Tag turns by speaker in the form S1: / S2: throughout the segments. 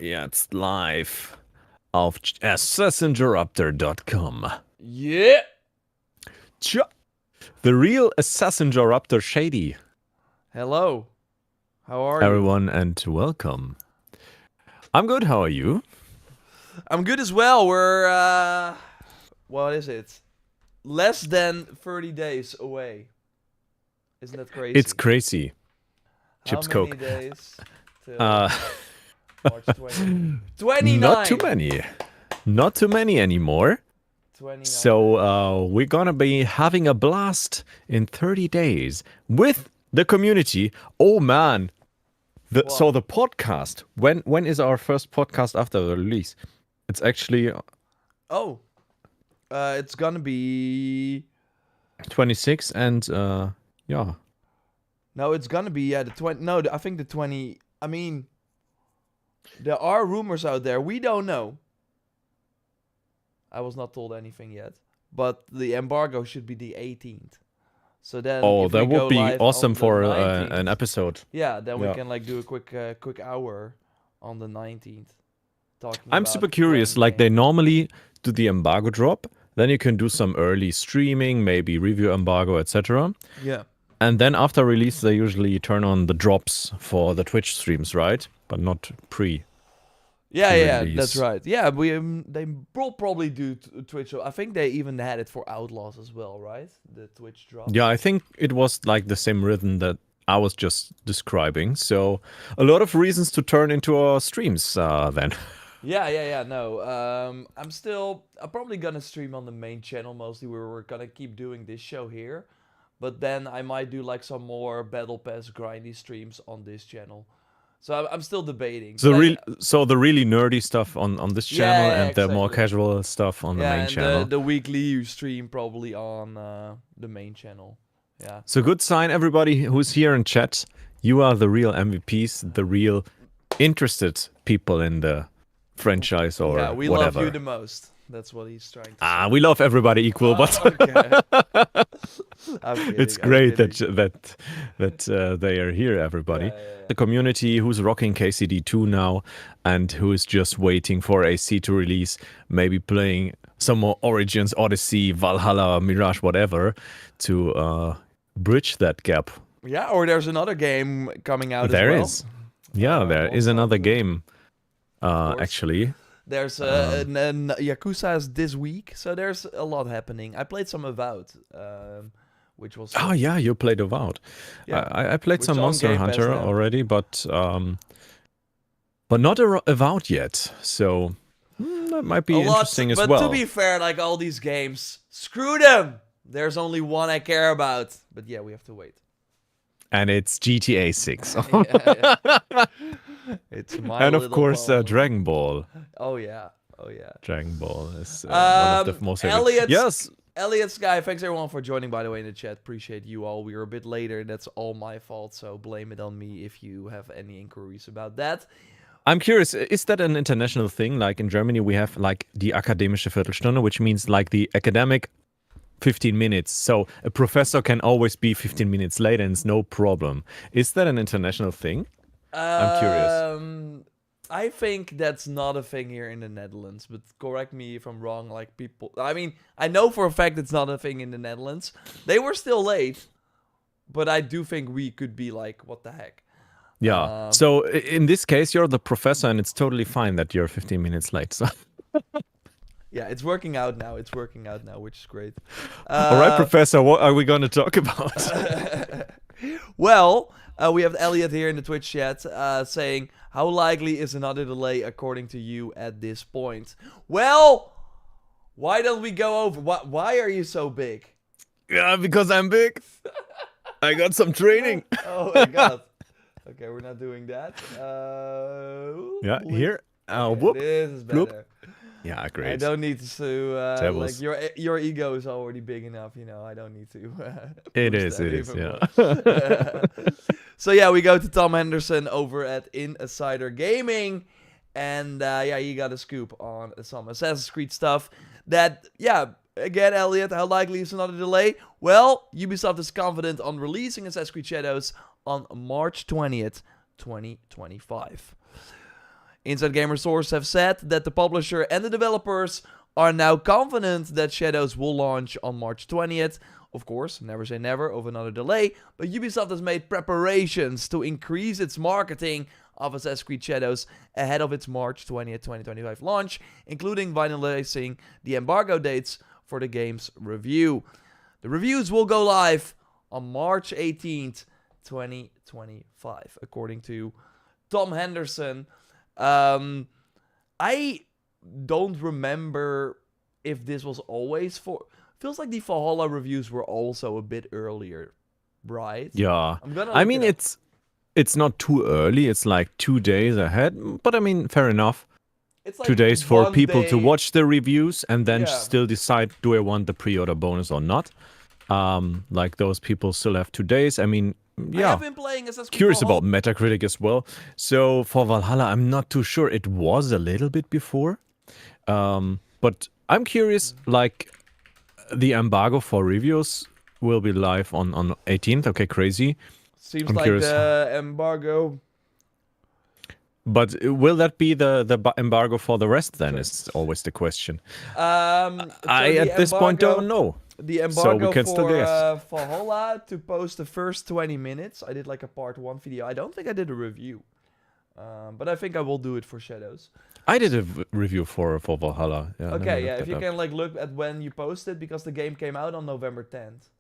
S1: Yeah, it's live auf assassinjoraptor.com.
S2: Yeah.
S1: Tja, the real assassin JorRaptor Shady.
S2: Hello. How are you?
S1: Everyone, and welcome. I'm good. How are you?
S2: I'm good as well. We're what is it? Less than 30 days away. Isn't that
S1: It's
S2: crazy?
S1: crazy.
S2: How
S1: Chips
S2: many
S1: Coke.
S2: days till
S1: Uh,
S2: March 20?
S1: not too
S2: 29.
S1: many. Not too many anymore.
S2: 29
S1: So
S2: days.
S1: we're gonna be having a blast in 30 days with the community. Oh man, so
S2: What?
S1: the podcast. When is our first podcast after the release? It's actually
S2: Oh. It's gonna be
S1: 26 and yeah.
S2: No, it's gonna be the 20. No, I think the 20. I mean, there are rumors out there. We don't know. I was not told anything yet. But the embargo should be the 18th. So then
S1: Oh,
S2: if we
S1: that would
S2: go
S1: be
S2: live
S1: awesome
S2: on the
S1: for an
S2: 19th,
S1: episode.
S2: yeah, then we
S1: Yeah.
S2: can like do a quick hour on the 19th talking
S1: I'm
S2: about
S1: super curious.
S2: playing
S1: Like they
S2: games.
S1: normally do the embargo drop, then you can do some early streaming, maybe review embargo, etc.
S2: Yeah.
S1: And then after release, they usually turn on the drops for the Twitch streams, right? But not
S2: Yeah, that's
S1: pre-release.
S2: right. Yeah, they will probably do Twitch. I think they even had it for Outlaws as well, right? The Twitch
S1: Yeah,
S2: drops.
S1: I think it was like the same rhythm that I was just describing. So a lot of reasons to turn into our streams then.
S2: Yeah. No, I'm probably gonna stream on the main channel mostly. We're gonna keep doing this show here, but then I might do like some more Battle Pass grindy streams on this channel. So I'm still debating, but
S1: So the really nerdy stuff on this channel
S2: yeah,
S1: and the more
S2: exactly.
S1: casual stuff on the
S2: Yeah,
S1: main
S2: and the
S1: channel.
S2: the weekly you stream probably on the main channel. Yeah.
S1: So good sign, everybody who's here in chat. You are the real MVPs, the real interested people in the franchise
S2: Yeah,
S1: or
S2: we love you
S1: whatever.
S2: the most. That's what he's trying to
S1: Ah,
S2: say.
S1: we love everybody equal, but
S2: Okay. I'm
S1: it's
S2: kidding. I'm
S1: great
S2: kidding.
S1: that they are here, everybody.
S2: Yeah.
S1: The community who's rocking KCD2 now and who is just waiting for AC to release, maybe playing some more Origins, Odyssey, Valhalla, Mirage, whatever, to bridge that gap.
S2: Yeah, or there's another game coming out as
S1: There
S2: well.
S1: is. Yeah, there
S2: On
S1: is
S2: top
S1: another
S2: of it,
S1: game,
S2: of course.
S1: actually.
S2: There's
S1: Um,
S2: Yakuza is this week, so there's a lot happening. I played some Avowed, which was
S1: oh, yeah, you played Avowed.
S2: yeah,
S1: I played
S2: which
S1: some
S2: on
S1: Monster
S2: Game Pass
S1: Hunter
S2: now.
S1: already, but not Avowed yet. So that might
S2: A
S1: be
S2: lot,
S1: interesting as
S2: but to
S1: well.
S2: be fair, like all these games, screw them. There's only one I care about. But yeah, we have to wait.
S1: And it's GTA 6.
S2: Yeah. It's My
S1: And of
S2: Little
S1: course,
S2: Pony.
S1: Dragon Ball.
S2: Oh yeah.
S1: Dragon Ball is one of the most favorite.
S2: Elliot,
S1: Yes.
S2: Elliot Sky, thanks everyone for joining, by the way, in the chat. Appreciate you all. We were a bit later. That's all my fault, so blame it on me if you have any inquiries about that.
S1: I'm curious, is that an international thing? Like in Germany, we have like die akademische Viertelstunde, which means like the academic 15 minutes. So a professor can always be 15 minutes late and it's no problem. Is that an international thing? I'm curious.
S2: I think that's not a thing here in the Netherlands, but correct me if I'm wrong. Like people, I mean, I know for a fact it's not a thing in the Netherlands. They were still late, but I do think we could be like, what the heck?
S1: Yeah. So in this case, you're the professor and it's totally fine that you're 15 minutes late. So.
S2: Yeah, it's working out now. Which is great.
S1: All right, professor, what are we going to talk about?
S2: Well, we have Elliot here in the Twitch chat saying, how likely is another delay according to you at this point? Well, why don't we go over? Why are you so big?
S1: Yeah, because I'm big. I got some training.
S2: Oh my god. Okay, we're not doing that.
S1: Yeah, here.
S2: Okay,
S1: Whoop.
S2: this is
S1: Bloop.
S2: better.
S1: Yeah, great.
S2: I don't need to like
S1: was-
S2: your ego is already big enough, you know. I don't need to.
S1: It
S2: boost
S1: is,
S2: that even
S1: yeah.
S2: more. So yeah, we go to Tom Henderson over at Insider Gaming, and yeah, he got a scoop on some Assassin's Creed stuff. That yeah, again, Elliot, how likely is another delay? Well, Ubisoft is confident on releasing Assassin's Creed Shadows on March 20th, 2025. Inside Gamer sources have said that the publisher and the developers are now confident that Shadows will launch on March 20th. Of course, never say never of another delay, but Ubisoft has made preparations to increase its marketing of Assassin's Creed Shadows ahead of its March 20th, 2025 launch, including finalizing the embargo dates for the game's review. The reviews will go live on March 18th, 2025, according to Tom Henderson. I don't remember if this was always for... Feels like the Valhalla reviews were also a bit earlier, right?
S1: Yeah. I mean, it's not too early. It's like 2 days ahead. But I mean, fair enough.
S2: It's like
S1: 2 days for people to
S2: day...
S1: watch the reviews and then still decide, do I want the pre-order bonus or not? Like those people still have 2 days. I mean, yeah.
S2: I have been playing Assassin's Creed
S1: Curious
S2: Valhalla.
S1: about Metacritic as well. So for Valhalla, I'm not too sure. It was a little bit before. But I'm curious, like, the embargo for reviews will be live on 18th. Okay, crazy.
S2: Seems
S1: I'm
S2: like
S1: curious.
S2: the embargo...
S1: But will that be the embargo for the rest then, is always the question. I, at this point, don't know.
S2: The embargo
S1: so we can still guess.
S2: For Valhalla to post the first 20 minutes. I did like a part 1 video. I don't think I did a review. But I think I will do it for Shadows.
S1: I did a review for Valhalla. Yeah,
S2: Okay, yeah, if you can like look at when you posted, because the game came out on November 10th.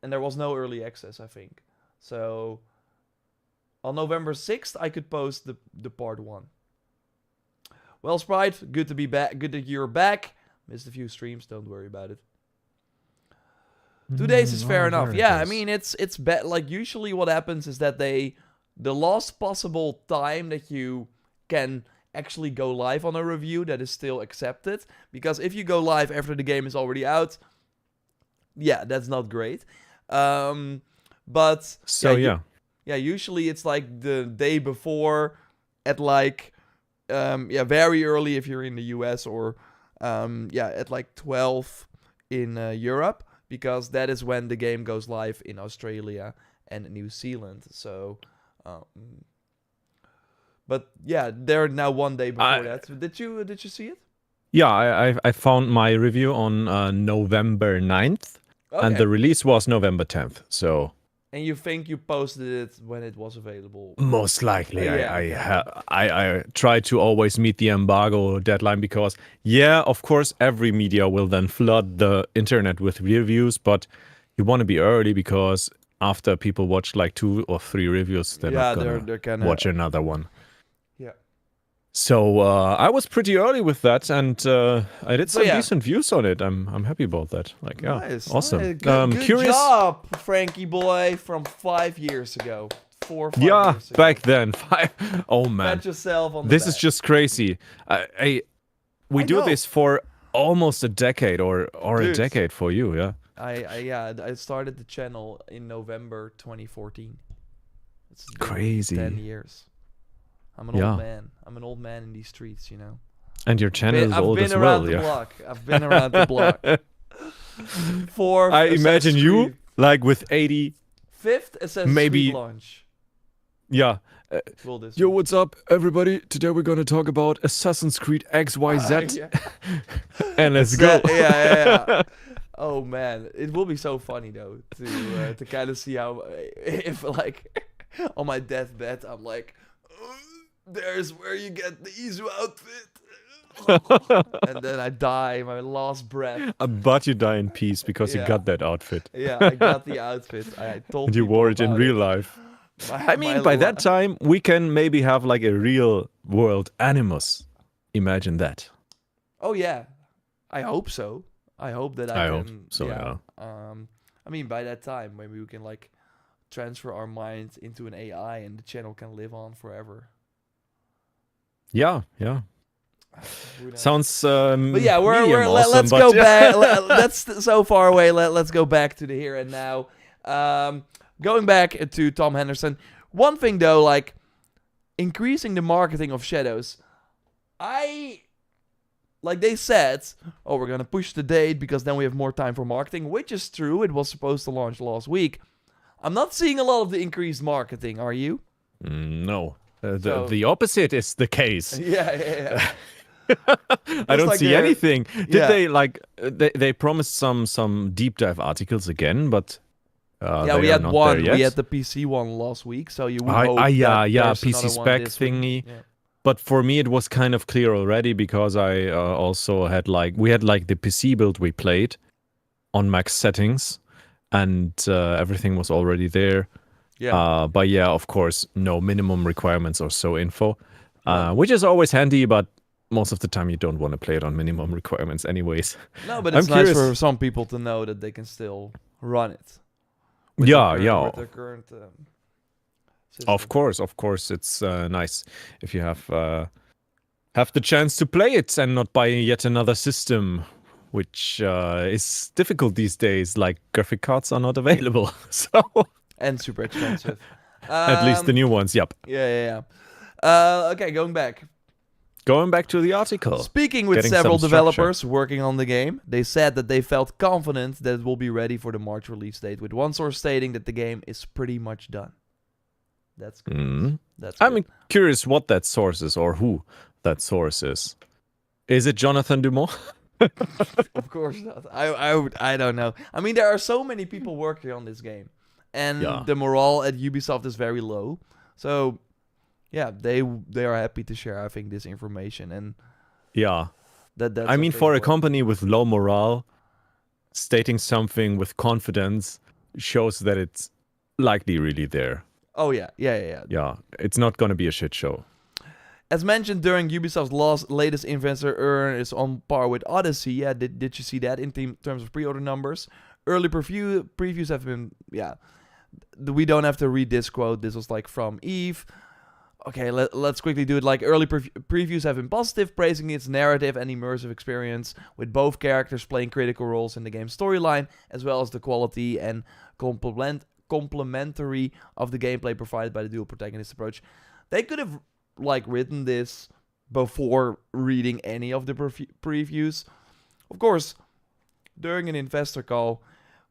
S2: And there was no early access, I think. So... on November 6th, I could post the part 1. Well, Sprite, good to be back. Good that you're back. Missed a few streams, don't worry about it. 2 days is fair enough. Yeah, I mean, it's like usually what happens is that the last possible time that you can actually go live on a review, that is still accepted. Because if you go live after the game is already out, yeah, that's not great. But
S1: so yeah.
S2: Yeah, usually it's like the day before at like, very early if you're in the US, or, at like 12 in Europe, because that is when the game goes live in Australia and New Zealand. So, but yeah, they're now 1 day before that. Did you see it?
S1: Yeah, I found my review on November 9th, and the release was November 10th, so...
S2: And you think you posted it when it was available?
S1: Most likely. I try to always meet the embargo deadline because, yeah, of course, every media will then flood the internet with reviews, but you want to be early because after people watch like 2 or 3 reviews, they're not gonna watch another one.
S2: Yeah.
S1: So I was pretty early with that, and I did some decent views on it. I'm happy about that. Like, yeah,
S2: nice,
S1: awesome.
S2: Nice. Good job, Frankie boy, from 5 years ago. 4 or 5 years ago.
S1: Back then, 5. Oh man,
S2: pat yourself on the
S1: this
S2: back.
S1: is just crazy. We do this for almost a decade, or a decade for you, yeah.
S2: I started the channel in November 2014. It's
S1: crazy.
S2: 10 years. I'm an old man. I'm an old man in these streets, you know.
S1: And your channel is old as well, yeah.
S2: I've been around the block.
S1: I imagine you, like with 80...
S2: 5th Assassin's Creed launch.
S1: Yeah. Yo, what's up, everybody? Today we're gonna talk about Assassin's Creed XYZ. And let's go.
S2: Yeah. Oh, man. It will be so funny, though, to kind of see how... If, like, on my deathbed, I'm like... There's where you get the Izu outfit. And then I die, my last breath.
S1: But you die in peace because you got that outfit.
S2: Yeah, I got the outfit. I told
S1: and you wore it in real life. I mean, by that time, we can maybe have like a real world Animus. Imagine that.
S2: Oh, yeah. I hope so. I hope that I can.
S1: Hope so, yeah.
S2: I mean, by that time, maybe we can like transfer our minds into an AI and the channel can live on forever.
S1: Yeah. Sounds
S2: but yeah,
S1: awesome,
S2: let's go back. That's so far away. Let's go back to the here and now. Going back to Tom Henderson. One thing though, like increasing the marketing of Shadows. Like they said, we're gonna push the date because then we have more time for marketing, which is true. It was supposed to launch last week. I'm not seeing a lot of the increased marketing. Are you?
S1: No. The opposite is the case.
S2: Yeah.
S1: I don't
S2: like
S1: see
S2: they're-
S1: anything. Did
S2: yeah.
S1: they like they promised some deep dive articles again, but
S2: Yeah,
S1: they
S2: we
S1: are
S2: had
S1: not
S2: one.
S1: there yet.
S2: We had the PC one last week, so you would hope
S1: yeah,
S2: that
S1: yeah,
S2: there's
S1: PC
S2: another one
S1: spec
S2: this week.
S1: thingy.
S2: Yeah.
S1: But for me, it was kind of clear already because I also had we had the PC build we played on max settings, and everything was already there.
S2: Yeah.
S1: But yeah, of course, no minimum requirements or so info,
S2: No.
S1: which is always handy, but most of the time you don't want to play it on minimum requirements anyways.
S2: No, but
S1: I'm
S2: it's nice
S1: curious.
S2: for some people to know that they can still run it. With
S1: Yeah,
S2: their
S1: yeah.
S2: With their current system.
S1: Of course, it's nice if you have the chance to play it and not buy yet another system, which is difficult these days. Like graphic cards are not available, so
S2: And super expensive.
S1: at least the new ones. Yep.
S2: Yeah. Okay, going back.
S1: Going back to the article.
S2: Speaking with
S1: Getting
S2: several
S1: some structure.
S2: developers working on the game, they said that they felt confident that it will be ready for the March release date, with one source stating that the game is pretty much done. That's good.
S1: Mm.
S2: That's good.
S1: I'm curious what that source is or who that source is. Is it Jonathan Dumont?
S2: Of course not. I don't know. I mean, there are so many people working on this game, and
S1: Yeah.
S2: the morale at Ubisoft is very low. So, yeah, they are happy to share, I think, this information, and
S1: Yeah.
S2: that's.
S1: I mean, for a
S2: thing
S1: company with low morale, stating something with confidence shows that it's likely really there.
S2: Oh yeah.
S1: Yeah, it's not going to be a shit show.
S2: As mentioned during Ubisoft's latest investor earn is on par with Odyssey. Yeah, did you see that in terms of pre-order numbers? Early previews have been, we don't have to read this quote. This was from Eve. Okay, let's quickly do it. Early previews have been positive, praising its narrative and immersive experience, with both characters playing critical roles in the game's storyline, as well as the quality and complementary of the gameplay provided by the dual protagonist approach. They could have written this before reading any of the previews. Of course, during an investor call.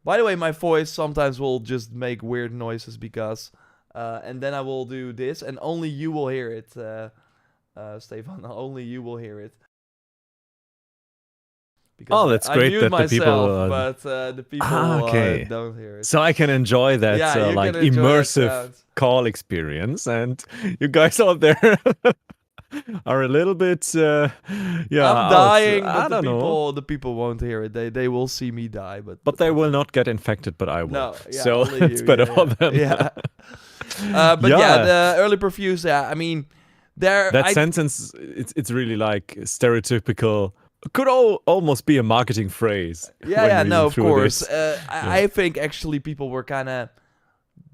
S2: By the way, my voice sometimes will just make weird noises because, and then I will do this, and only you will hear it, Stefan. Only you will hear it. Because
S1: that's
S2: I
S1: great
S2: mute
S1: that the people,
S2: myself, but the people
S1: okay.
S2: don't hear it.
S1: So I can enjoy that
S2: Yeah, you can enjoy that
S1: immersive
S2: sound.
S1: call experience, and you guys out there are a little bit,
S2: I'm
S1: out.
S2: dying,
S1: I
S2: but
S1: don't know.
S2: the people won't hear it. They will see me die, but
S1: They will not get infected, but I will.
S2: No, yeah,
S1: so
S2: only
S1: it's
S2: you,
S1: better
S2: yeah,
S1: for them.
S2: Yeah. But
S1: Yeah.
S2: the early previews, I mean,
S1: That sentence, it's really
S2: stereotypical.
S1: could almost be a marketing phrase. when
S2: Yeah,
S1: reading
S2: no, of
S1: through
S2: course.
S1: this.
S2: I think actually people were kind of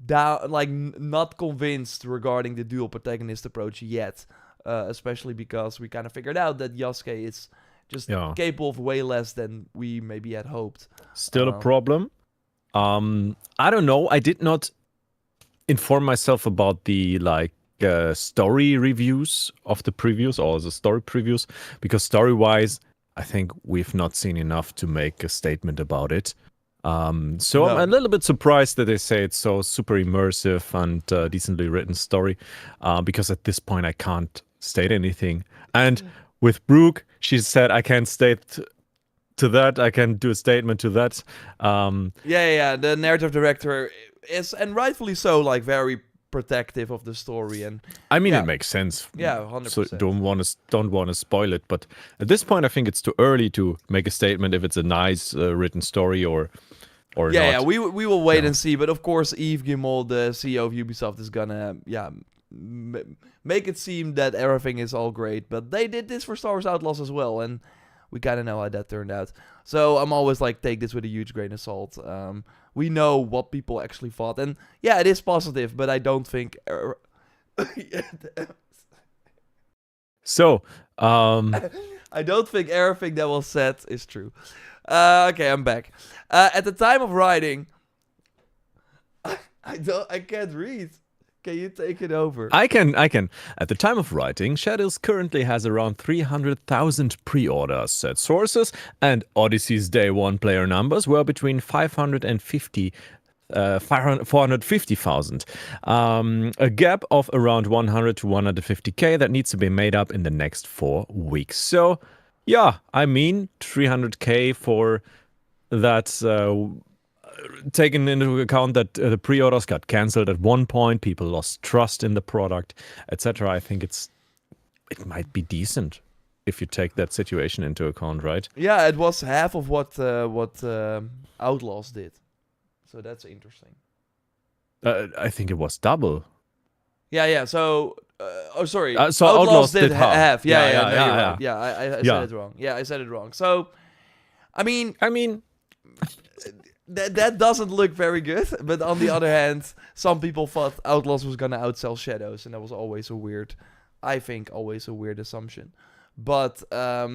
S2: down, not convinced regarding the dual protagonist approach yet, especially because we kind of figured out that Yasuke is just capable of way less than we maybe had hoped.
S1: Still a problem. I don't know. I did not inform myself about the story reviews of the previews or the story previews, because story-wise, I think we've not seen enough to make a statement about it. So I'm a little bit surprised that they say it's so super immersive and decently written story, because at this point I can't state anything. And with Brooke, she said I can't state to that, I can do a statement to that.
S2: The narrative director is, and rightfully so, very protective of the story, and
S1: I mean it makes sense.
S2: 100%.
S1: So don't want to spoil it, but at this point I think it's too early to make a statement if it's a nice written story or not.
S2: Yeah, we will wait and see. But of course, Yves Guillemot, the CEO of Ubisoft, is gonna make it seem that everything is all great. But they did this for Star Wars Outlaws as well, and we kind of know how that turned out. So I'm always take this with a huge grain of salt. We know what people actually thought, and yeah, it is positive, but I don't think.
S1: So,
S2: I don't think everything that was said is true. Okay, I'm back. At the time of writing, I can't read. Can you take it over?
S1: I can. At the time of writing, Shadows currently has around 300,000 pre-orders, said sources, and Odyssey's day one player numbers were between 550,000 450,000. A gap of around 100 to 150k that needs to be made up in the next 4 weeks. So, yeah, I mean, 300k for that. Taken into account that the pre-orders got cancelled at one point, people lost trust in the product, etc. I think it might be decent if you take that situation into account, right?
S2: Yeah, it was half of what Outlaws did, so that's interesting.
S1: I think it was double.
S2: Yeah. So, sorry.
S1: So
S2: Outlaws did
S1: half.
S2: half. Yeah. No, you're
S1: yeah.
S2: right. Yeah, I
S1: Yeah.
S2: said it wrong. Yeah, I said it wrong. So, I mean, that doesn't look very good. But on the other hand, some people thought Outlaws was gonna outsell Shadows, and that was always a weird assumption. But I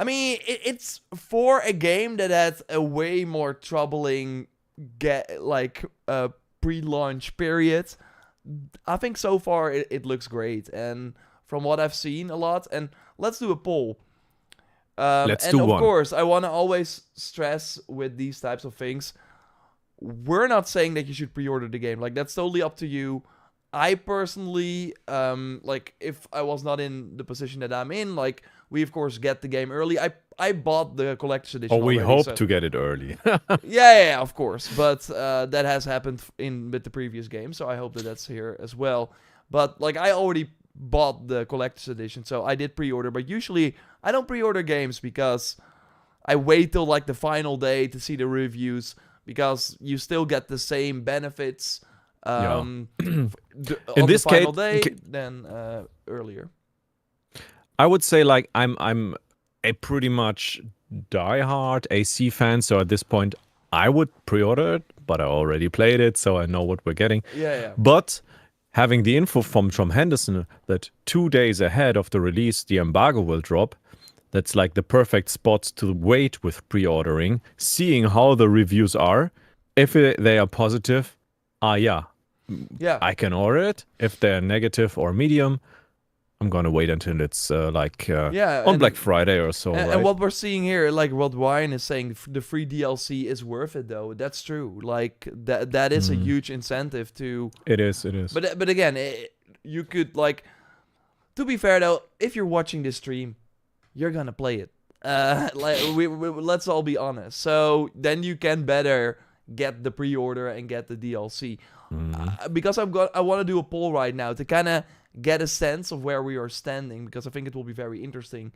S2: mean, it's for a game that had a way more troubling pre-launch period. I think so far it looks great, and from what I've seen a lot. And let's do a poll.
S1: Let's
S2: and
S1: do
S2: of
S1: one.
S2: course, I want to always stress with these types of things, we're not saying that you should pre-order the game. Like, that's totally up to you. I personally, if I was not in the position that I'm in, we of course get the game early. I bought the collector's edition.
S1: Oh, we
S2: already,
S1: hope
S2: so
S1: to get it early.
S2: yeah, of course. But that has happened with the previous game, so I hope that that's here as well. But I already bought the collector's edition, so I did pre-order. But usually I don't pre-order games because I wait till the final day to see the reviews, because you still get the same benefits on the final day than earlier.
S1: I would say I'm a pretty much die-hard AC fan, so at this point I would pre-order it, but I already played it, so I know what we're getting.
S2: Yeah.
S1: But having the info from Henderson that 2 days ahead of the release the embargo will drop, that's the perfect spot to wait with pre-ordering, seeing how the reviews are. If they are positive, I can order it. If they're negative or medium, I'm gonna wait until it's on Black Friday or so.
S2: And,
S1: right?
S2: and what we're seeing here, what Ryan is saying, the free DLC is worth it though. That's true. That is a huge incentive to.
S1: It is.
S2: But again, you could to be fair though, if you're watching this stream, you're gonna play it. Let's all be honest. So then you can better get the pre-order and get the DLC. Because I want to do a poll right now to kind of get a sense of where we are standing, because I think it will be very interesting.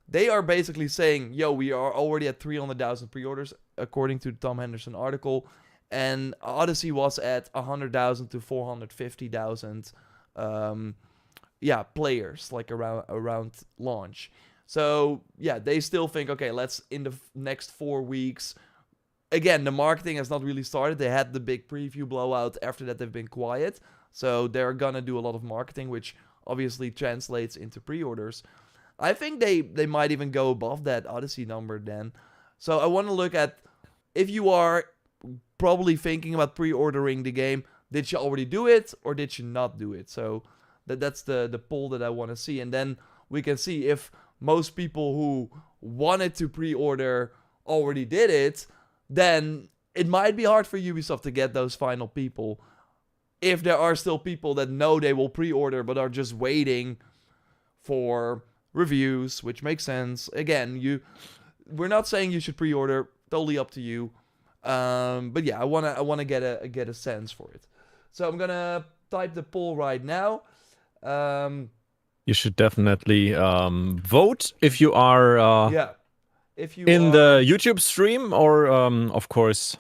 S2: They are basically saying, we are already at 300,000 pre-orders, according to the Tom Henderson article, and Odyssey was at 100,000 to 450,000 players, around launch. So, they still think, okay, let's, in the next 4 weeks. Again, the marketing has not really started. They had the big preview blowout. After that, they've been quiet. So they're gonna do a lot of marketing, which obviously translates into pre-orders. I think they might even go above that Odyssey number then. So I want to look at, if you are probably thinking about pre-ordering the game, did you already do it or did you not do it? So that's the poll that I want to see. And then we can see if most people who wanted to pre-order already did it, then it might be hard for Ubisoft to get those final people. If there are still people that know they will pre-order but are just waiting for reviews, which makes sense. Again, we're not saying you should pre-order. Totally up to you. But yeah, I wanna get a sense for it. So I'm gonna type the poll right now.
S1: You should definitely vote if you are
S2: if you
S1: in
S2: are
S1: the YouTube stream, or of course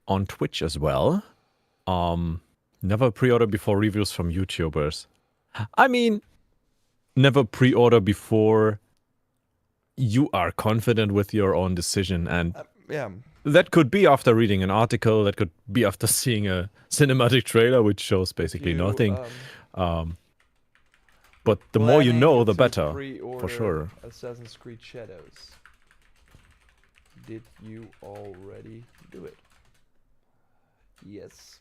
S1: on Twitch as well. Never pre-order before reviews from YouTubers. I mean, never pre-order before you are confident with your own decision. And that could be after reading an article, that could be after seeing a cinematic trailer, which shows basically nothing. But the more you know, the better, for sure.
S2: Assassin's Creed Shadows. Did you already do it? Yes.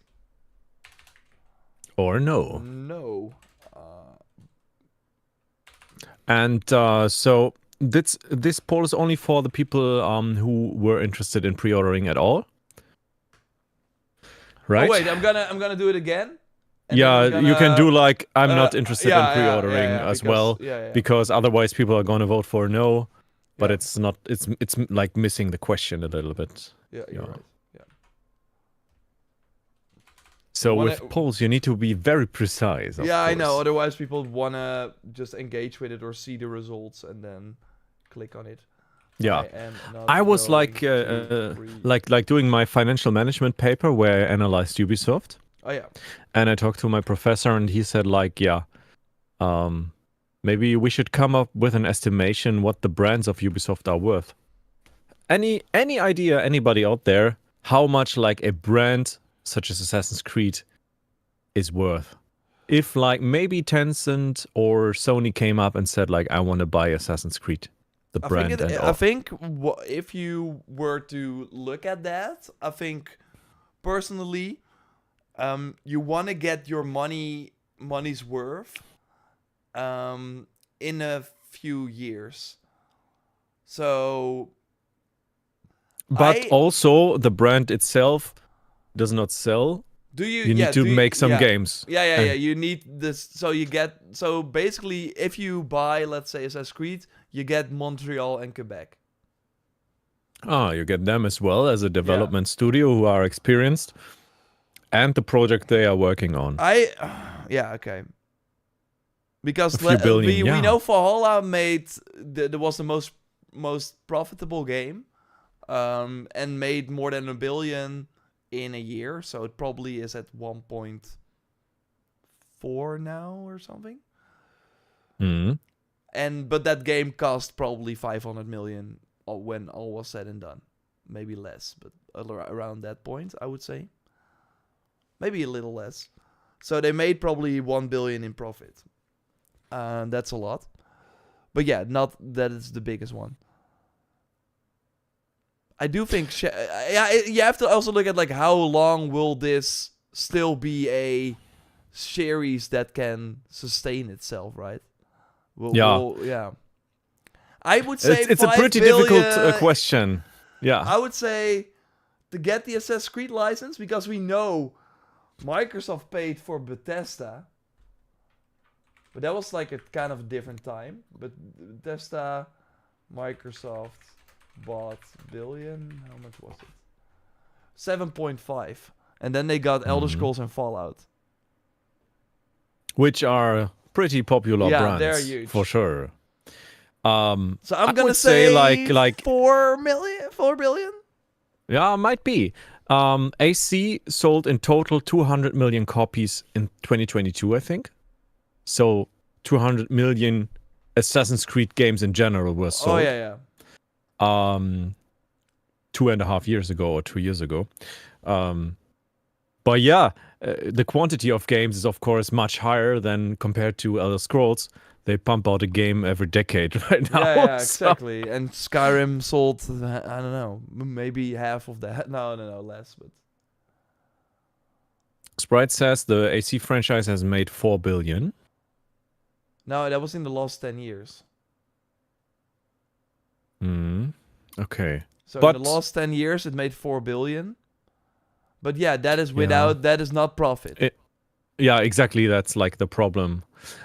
S1: Or no.
S2: No.
S1: And so this poll is only for the people who were interested in pre-ordering at all. right?
S2: Oh wait, I'm gonna do it again. And then
S1: Yeah,
S2: I'm gonna,
S1: you can do like I'm not interested
S2: yeah,
S1: in
S2: yeah,
S1: pre-ordering
S2: yeah,
S1: as
S2: because,
S1: well,
S2: yeah.
S1: because otherwise people are going to vote for no. But
S2: Yeah.
S1: it's not. It's like missing the question a little bit.
S2: Yeah, you're right. Yeah.
S1: So
S2: Wanna-
S1: with polls, you need to be very precise. Of
S2: Yeah, I
S1: course.
S2: know. Otherwise, people wanna just engage with it or see the results and then click on it.
S1: Yeah.
S2: am not
S1: I was
S2: going
S1: like,
S2: to pre-
S1: like doing my financial management paper where I analyzed Ubisoft,
S2: Oh yeah.
S1: and I talked to my professor, and he said like, yeah, maybe we should come up with an estimation what the brands of Ubisoft are worth. Any idea, anybody out there, how much like a brand such as Assassin's Creed is worth? If like maybe Tencent or Sony came up and said like, I want to buy Assassin's Creed, the brand, and
S2: I think if you were to look at that, I think personally, you want to get your money's worth, in a few years. So,
S1: but also the brand itself does not sell.
S2: do you?
S1: You need to make some
S2: yeah.
S1: games.
S2: Yeah. You need this. So basically, if you buy, let's say, Assassin's Creed, you get Montreal and Quebec.
S1: Ah, you get them as well as a development studio who are experienced, and the project they are working on.
S2: Yeah, okay. Because
S1: A few billion,
S2: we know Valhalla was the most profitable game, and made more than $1 billion in a year. So it probably is at 1.4 now or something.
S1: Mm.
S2: But that game cost probably 500 million when all was said and done. Maybe less, but around that point, I would say. Maybe a little less. So they made probably 1 billion in profit. That's a lot. But yeah, not that it's the biggest one. I do think you have to also look at like how long will this still be a series that can sustain itself, right? Yeah. I would say
S1: it's a pretty difficult question. Yeah.
S2: I would say to get the Assassin's Creed license, because we know Microsoft paid for Bethesda, but that was like a kind of a different time. But Bethesda, Microsoft bought billion. How much was it? 7.5, and then they got Elder Scrolls and Fallout,
S1: which are pretty popular brands.
S2: They're huge
S1: for sure.
S2: So I'm gonna
S1: say like
S2: 4 billion.
S1: Yeah, might be. AC sold in total 200 million copies in 2022, I think. So 200 million Assassin's Creed games in general were sold.
S2: Oh yeah.
S1: 2.5 years ago or 2 years ago. But yeah, the quantity of games is of course much higher than compared to Elder Scrolls. They pump out a game every decade right now.
S2: Yeah, exactly. And Skyrim sold, I don't know, maybe half of that. No, less. But
S1: Sprite says the AC franchise has made 4 billion.
S2: no, that was in the last 10 years.
S1: Okay.
S2: So in the last 10 years, it made 4 billion. But yeah, that is that is not profit.
S1: Yeah, exactly. That's like the problem.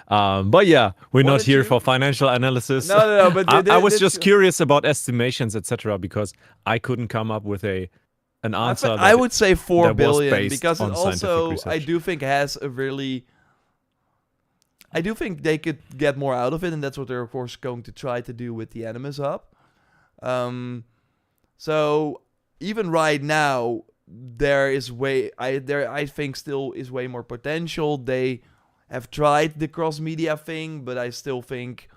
S1: But yeah, we're not here for financial analysis.
S2: No. But
S1: I was just curious about estimations, etc., because I couldn't come up with an answer.
S2: I would say 4 billion because it also,
S1: research.
S2: I do think has a really. I do think they could get more out of it, and that's what they're of course going to try to do with the Animus Hub. So even right now, there is I think still is way more potential. They have tried the cross-media thing, but I still think,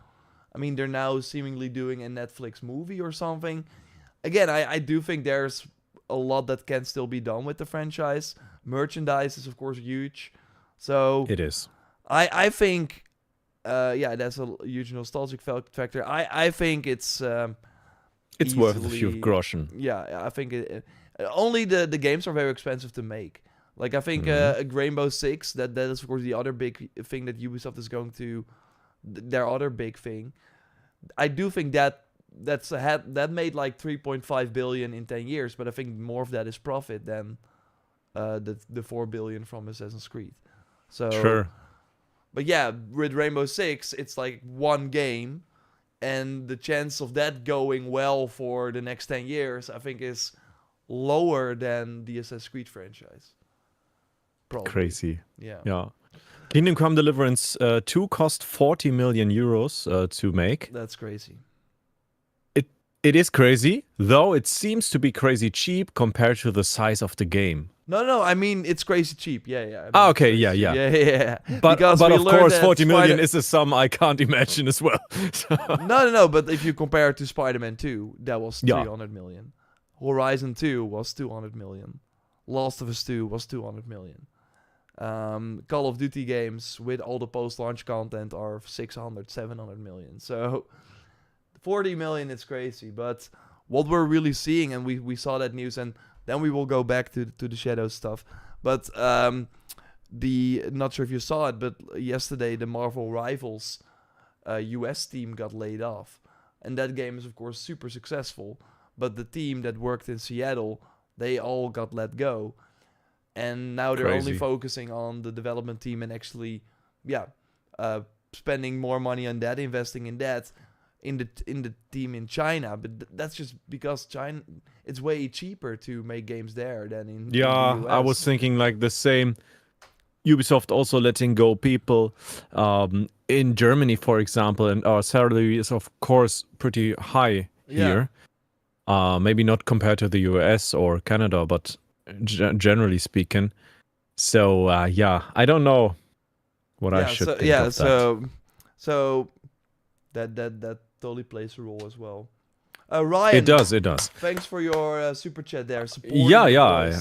S2: I mean, they're now seemingly doing a Netflix movie or something. Again, I do think there's a lot that can still be done with the franchise. Merchandise is, of course, huge. So
S1: it is.
S2: I think, that's a huge nostalgic factor. I think it's
S1: worth a few groschen.
S2: Yeah, I think only the games are very expensive to make. Like, I think Rainbow Six, that is, of course, the other big thing that Ubisoft is going to... Their other big thing. I do think that made like 3.5 billion in 10 years, but I think more of that is profit than the 4 billion from Assassin's Creed. So
S1: Sure.
S2: but yeah, with Rainbow Six, it's like one game, and the chance of that going well for the next 10 years, I think, is lower than the Assassin's Creed franchise. Probably.
S1: Crazy.
S2: Yeah.
S1: Yeah. Kingdom Come Deliverance 2 cost 40 million euros to make.
S2: That's crazy.
S1: It is crazy, though it seems to be crazy cheap compared to the size of the game.
S2: No, I mean, it's crazy cheap. Yeah. I mean,
S1: Ah,
S2: it's
S1: okay,
S2: crazy
S1: yeah.
S2: cheap. Yeah.
S1: But
S2: Because we
S1: of
S2: learned
S1: course,
S2: that
S1: 40 million
S2: Spider-
S1: is a sum I can't imagine as well. So-
S2: No, but if you compare it to Spider-Man 2, that was
S1: Yeah.
S2: 300 million. Horizon 2 was 200 million. Last of Us 2 was 200 million. Call of Duty games with all the post-launch content are 600, 700 million. So 40 million is crazy. But what we're really seeing, and we saw that news, and then we will go back to the Shadow stuff. But not sure if you saw it, but yesterday the Marvel Rivals US team got laid off. And that game is, of course, super successful. But the team that worked in Seattle, they all got let go. And now they're only
S1: Crazy.
S2: focusing on the development team and actually, spending more money on that, investing in that, in the team in China. But that's just because China, it's way cheaper to make games there than in the
S1: Yeah,
S2: US.
S1: I was thinking like the same. Ubisoft also letting go people in Germany, for example, and our salary is of course pretty high here. Maybe not compared to the US or Canada, but generally speaking. So I don't know what I should think of that.
S2: So that totally plays a role as well. Ryan,
S1: It does.
S2: thanks for your super chat there.
S1: Yeah.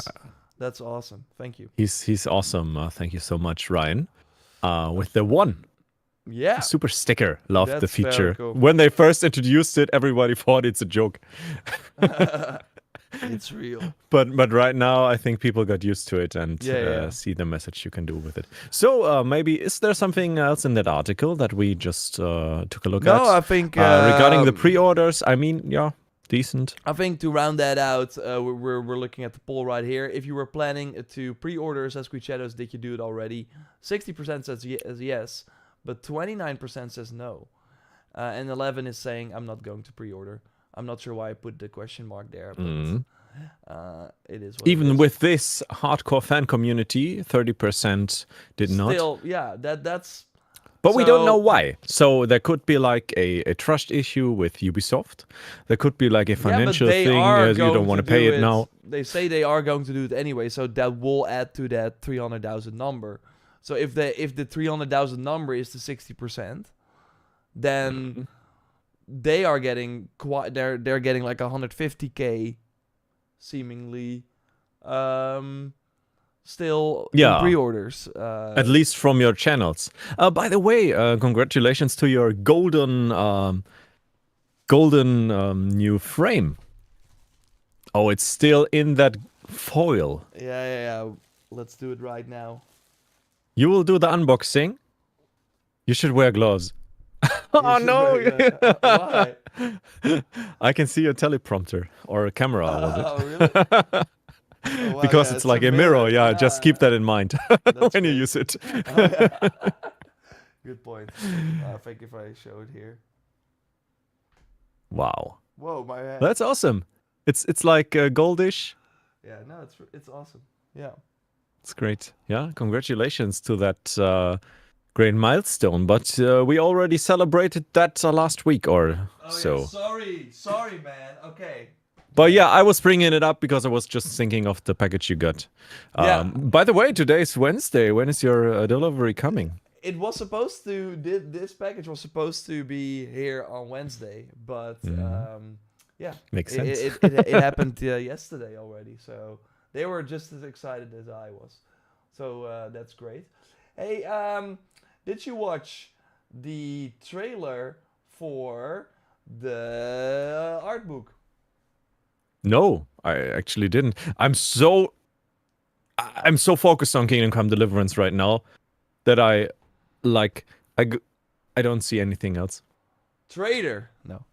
S2: That's awesome. Thank you.
S1: He's awesome. Thank you so much, Ryan. With the one
S2: Yeah.
S1: super sticker. Loved the
S2: That's very
S1: feature.
S2: cool.
S1: When they first introduced it, everybody thought it's a joke.
S2: It's real.
S1: But right now, I think people got used to it and
S2: Yeah.
S1: see the message you can do with it. So maybe, is there something else in that article that we just took a look at?
S2: No, I think
S1: regarding the pre-orders, I mean, yeah, decent.
S2: I think to round that out, we're looking at the poll right here. If you were planning to pre-order Assassin's Creed Shadows, did you do it already? 60% says yes, but 29% says no. And 11 is saying, I'm not going to pre-order. I'm not sure why I put the question mark there, but it is what it
S1: Even
S2: is.
S1: with this hardcore fan community, 30% did not.
S2: Still, yeah, that's...
S1: But we don't
S2: so-
S1: know why. So there could be like a trust issue with Ubisoft. There could be like a financial
S2: they
S1: thing.
S2: are
S1: You
S2: going
S1: don't want to
S2: do
S1: pay it now.
S2: They say they are going to do it anyway, so that will add to that 300,000 number. So if the 300,000 number is the 60%, then they are getting they're getting like 150K seemingly still in
S1: Yeah.
S2: pre-orders.
S1: At least from your channels. By the way, congratulations to your golden new frame. Oh, it's still in that foil.
S2: Yeah. Let's do it right now.
S1: You will do the unboxing. You should wear gloves. Oh no!
S2: Why?
S1: I can see a teleprompter or a camera. Was it?
S2: Oh, really? Oh, wow,
S1: Because
S2: yeah,
S1: it's like a mirror. Yeah, just keep that in mind
S2: That's
S1: when you
S2: great.
S1: use it.
S2: Oh, yeah. Good point. I think if I show it here.
S1: Wow,
S2: Whoa, my hand.
S1: that's awesome. It's like goldish.
S2: Yeah, no, it's awesome. Yeah.
S1: It's great. Yeah, congratulations to that great milestone. But we already celebrated that last week or so.
S2: Sorry, man. Okay.
S1: But yeah, I was bringing it up because I was just thinking of the package you got.
S2: Yeah.
S1: By the way, today is Wednesday. When is your delivery coming?
S2: It was supposed to. This package was supposed to be here on Wednesday, but yeah,
S1: Makes sense.
S2: It happened yesterday already. So they were just as excited as I was. So that's great. Hey, did you watch the trailer for the art book?
S1: No, I actually didn't. I'm so focused on Kingdom Come Deliverance right now that I don't see anything else.
S2: Traitor? No.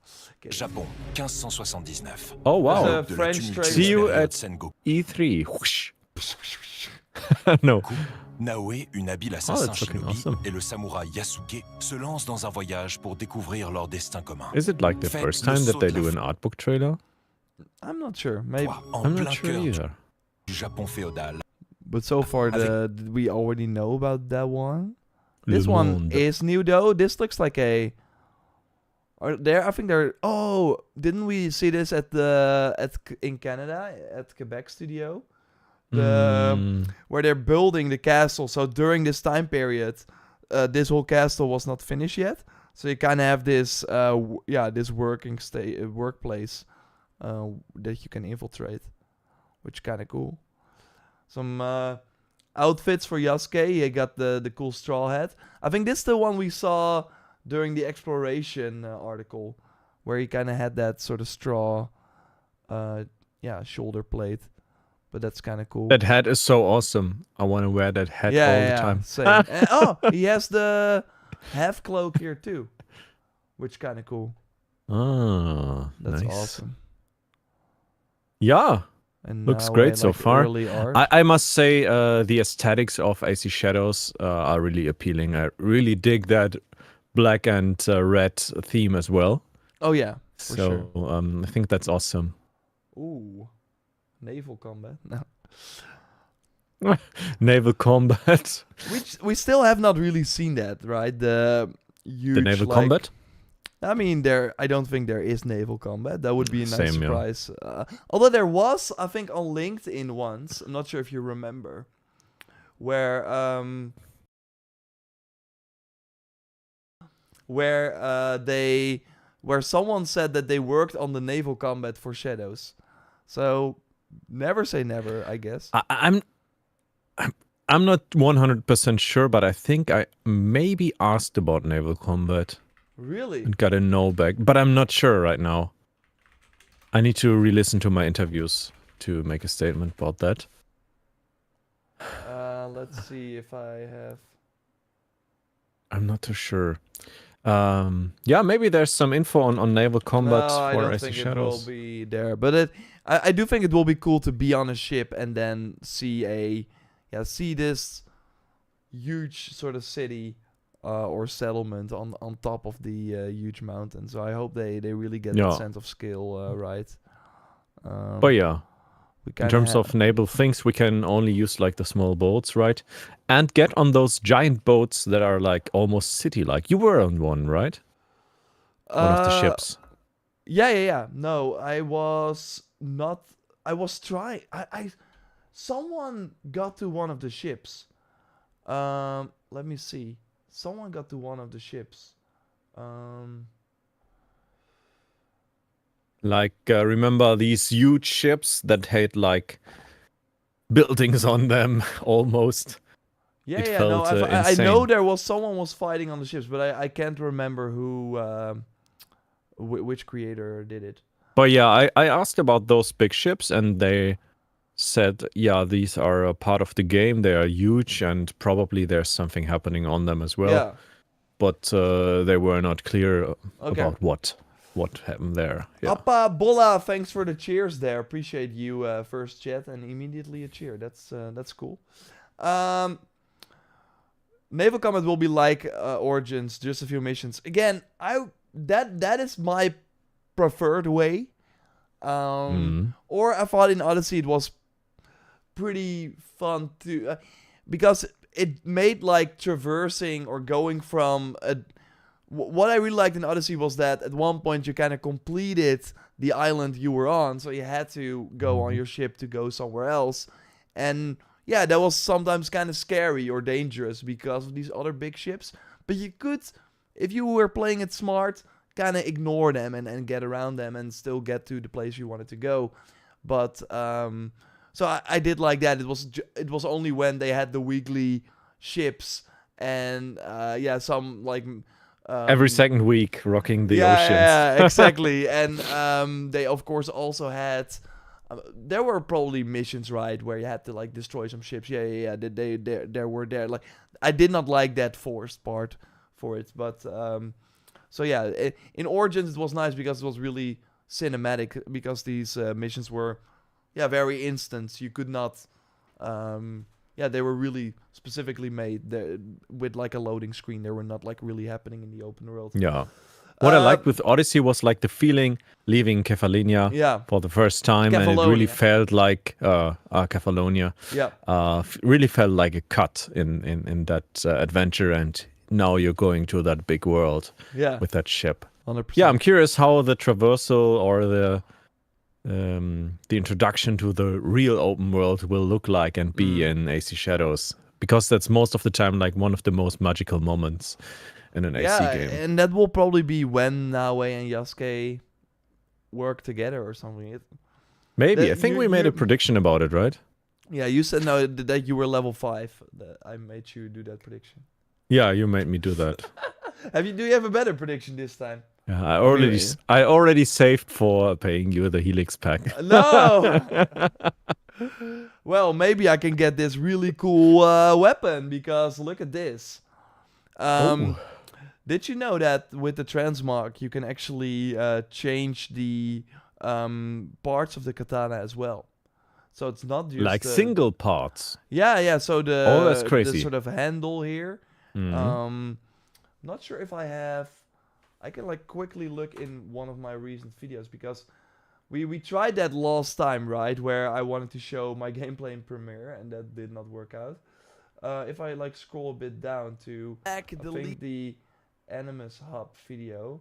S2: Kidding.
S3: Japon, 1579.
S1: Oh wow.
S2: It's a French trailer.
S1: See you at
S3: Sengoku.
S1: E3. Whoosh. No.
S3: Naoe, une habile
S1: Oh,
S3: assassin
S1: that's looking
S3: shinobi,
S1: awesome.
S3: et le samouraï Yasuke se lancent dans un voyage pour découvrir leur destin commun.
S1: Is it like the
S3: Faites
S1: first
S3: le
S1: time that
S3: saut
S1: they
S3: de la
S1: do an art book trailer?
S2: I'm not sure. Maybe.
S3: foi en
S1: I'm not
S3: plein
S1: sure
S3: cœur
S1: either.
S3: du Japon féodal.
S2: But so far,
S3: Avec-
S2: we already know about that one. This
S1: Le
S2: one
S1: Monde.
S2: is new though. This looks like a. Are there? I think they're. Oh, didn't we see this in Canada at Quebec studio? Where they're building the castle. So during this time period, this whole castle was not finished yet. So you kind of have this, this workplace that you can infiltrate, which kind of cool. Some outfits for Yasuke. He got the cool straw hat. I think this is the one we saw during the exploration article, where he kind of had that sort of straw, shoulder plate. But that's kind of cool.
S1: That hat is so awesome. I want to wear that hat all the time.
S2: Same. And, he has the half cloak here too, which kind of cool.
S1: Ah,
S2: That's
S1: nice.
S2: awesome.
S1: Yeah,
S2: And
S1: looks
S2: now
S1: great so far.
S2: Early art.
S1: I must say the aesthetics of AC Shadows are really appealing. I really dig that black and red theme as well.
S2: Oh yeah, for
S1: So
S2: sure.
S1: I think that's awesome.
S2: Ooh, naval combat. No.
S1: Naval combat.
S2: We still have not really seen that, right? The huge
S1: The naval combat?
S2: I mean, I don't think there is naval combat. That would be a nice
S1: Same, yeah.
S2: surprise. Although there was, I think, on LinkedIn once. I'm not sure if you remember, where someone said that they worked on the naval combat for Shadows. So never say never, I guess.
S1: I'm not 100% sure, but I think I maybe asked about naval combat
S2: Really?
S1: and got a no back, but I'm not sure right now. I need to re-listen to my interviews to make a statement about that.
S2: Let's see if I have.
S1: I'm not too sure. Yeah, maybe there's some info on naval combat
S2: No, I
S1: for
S2: don't
S1: Icy
S2: think
S1: Shadows.
S2: it will be there. But I do think it will be cool to be on a ship and then see this huge sort of city or settlement on top of the huge mountain. So I hope they really get
S1: Yeah.
S2: that sense of scale right.
S1: But yeah,
S2: we
S1: in
S2: kinda
S1: terms of naval things, we can only use like the small boats, right? And get on those giant boats that are like almost city-like. You were on one, right? One of the ships.
S2: Yeah. No, I was not. I was trying. Someone got to one of the ships. Let me see. Someone got to one of the ships.
S1: Like, remember these huge ships that had like buildings on them almost?
S2: Yeah,
S1: It
S2: no,
S1: felt,
S2: I know
S1: insane.
S2: someone was fighting on the ships, but I can't remember who, which creator did it.
S1: But yeah, I asked about those big ships and they said, yeah, these are a part of the game. They are huge and probably there's something happening on them as well.
S2: Yeah.
S1: But they were not clear
S2: Okay.
S1: about what happened there. Yeah.
S2: Appa Bola, thanks for the cheers there. Appreciate you first chat and immediately a cheer. That's cool. Naval combat will be like Origins, just a few missions. Again, that is my preferred way. Or I thought in Odyssey it was pretty fun too, because it made like traversing or going from what I really liked in Odyssey was that at one point you kind of completed the island you were on, so you had to go on your ship to go somewhere else. And yeah, that was sometimes kind of scary or dangerous because of these other big ships. But you could, if you were playing it smart, kind of ignore them and get around them and still get to the place you wanted to go. But so I did like that. It was only when they had the weekly ships and some like
S1: Every second week, rocking the oceans.
S2: Yeah, exactly. And they of course also had. There were probably missions, right, where you had to like destroy some ships. Yeah. They were there. Like I did not like that forced part for it, but so yeah, in Origins it was nice because it was really cinematic because these missions were very instant. You could not yeah, they were really specifically made with like a loading screen. They were not like really happening in the open world.
S1: Yeah. What I liked with Odyssey was like the feeling leaving Kefalonia
S2: Yeah.
S1: for the first time, and it really
S2: Kefalonia.
S1: felt like Kefalonia.
S2: Yeah.
S1: Really felt like a cut in that adventure, and now you're going to that big world
S2: Yeah.
S1: with that ship.
S2: 100%.
S1: Yeah, I'm curious how the traversal or the introduction to the real open world will look like and be in AC Shadows, because that's most of the time like one of the most magical moments in an AC game.
S2: And that will probably be when Naue and Yasuke work together or something.
S1: Maybe. I think we made a prediction about it, right?
S2: Yeah, you said no that you were level 5. That I made you do that prediction.
S1: Yeah, you made me do that.
S2: Do you have a better prediction this time?
S1: Yeah, I already saved for paying you the Helix pack.
S2: No. Well, maybe I can get this really cool weapon, because look at this. Did you know that with the transmog you can actually change the parts of the katana as well? So it's not just
S1: like single parts.
S2: Yeah. So
S1: that's
S2: the
S1: crazy.
S2: sort of handle here.
S1: Mhm.
S2: Not sure if I have. I can like quickly look in one of my recent videos, because we tried that last time, right? Where I wanted to show my gameplay in Premiere, and that did not work out. If I like scroll a bit down to I think the Animus Hub video,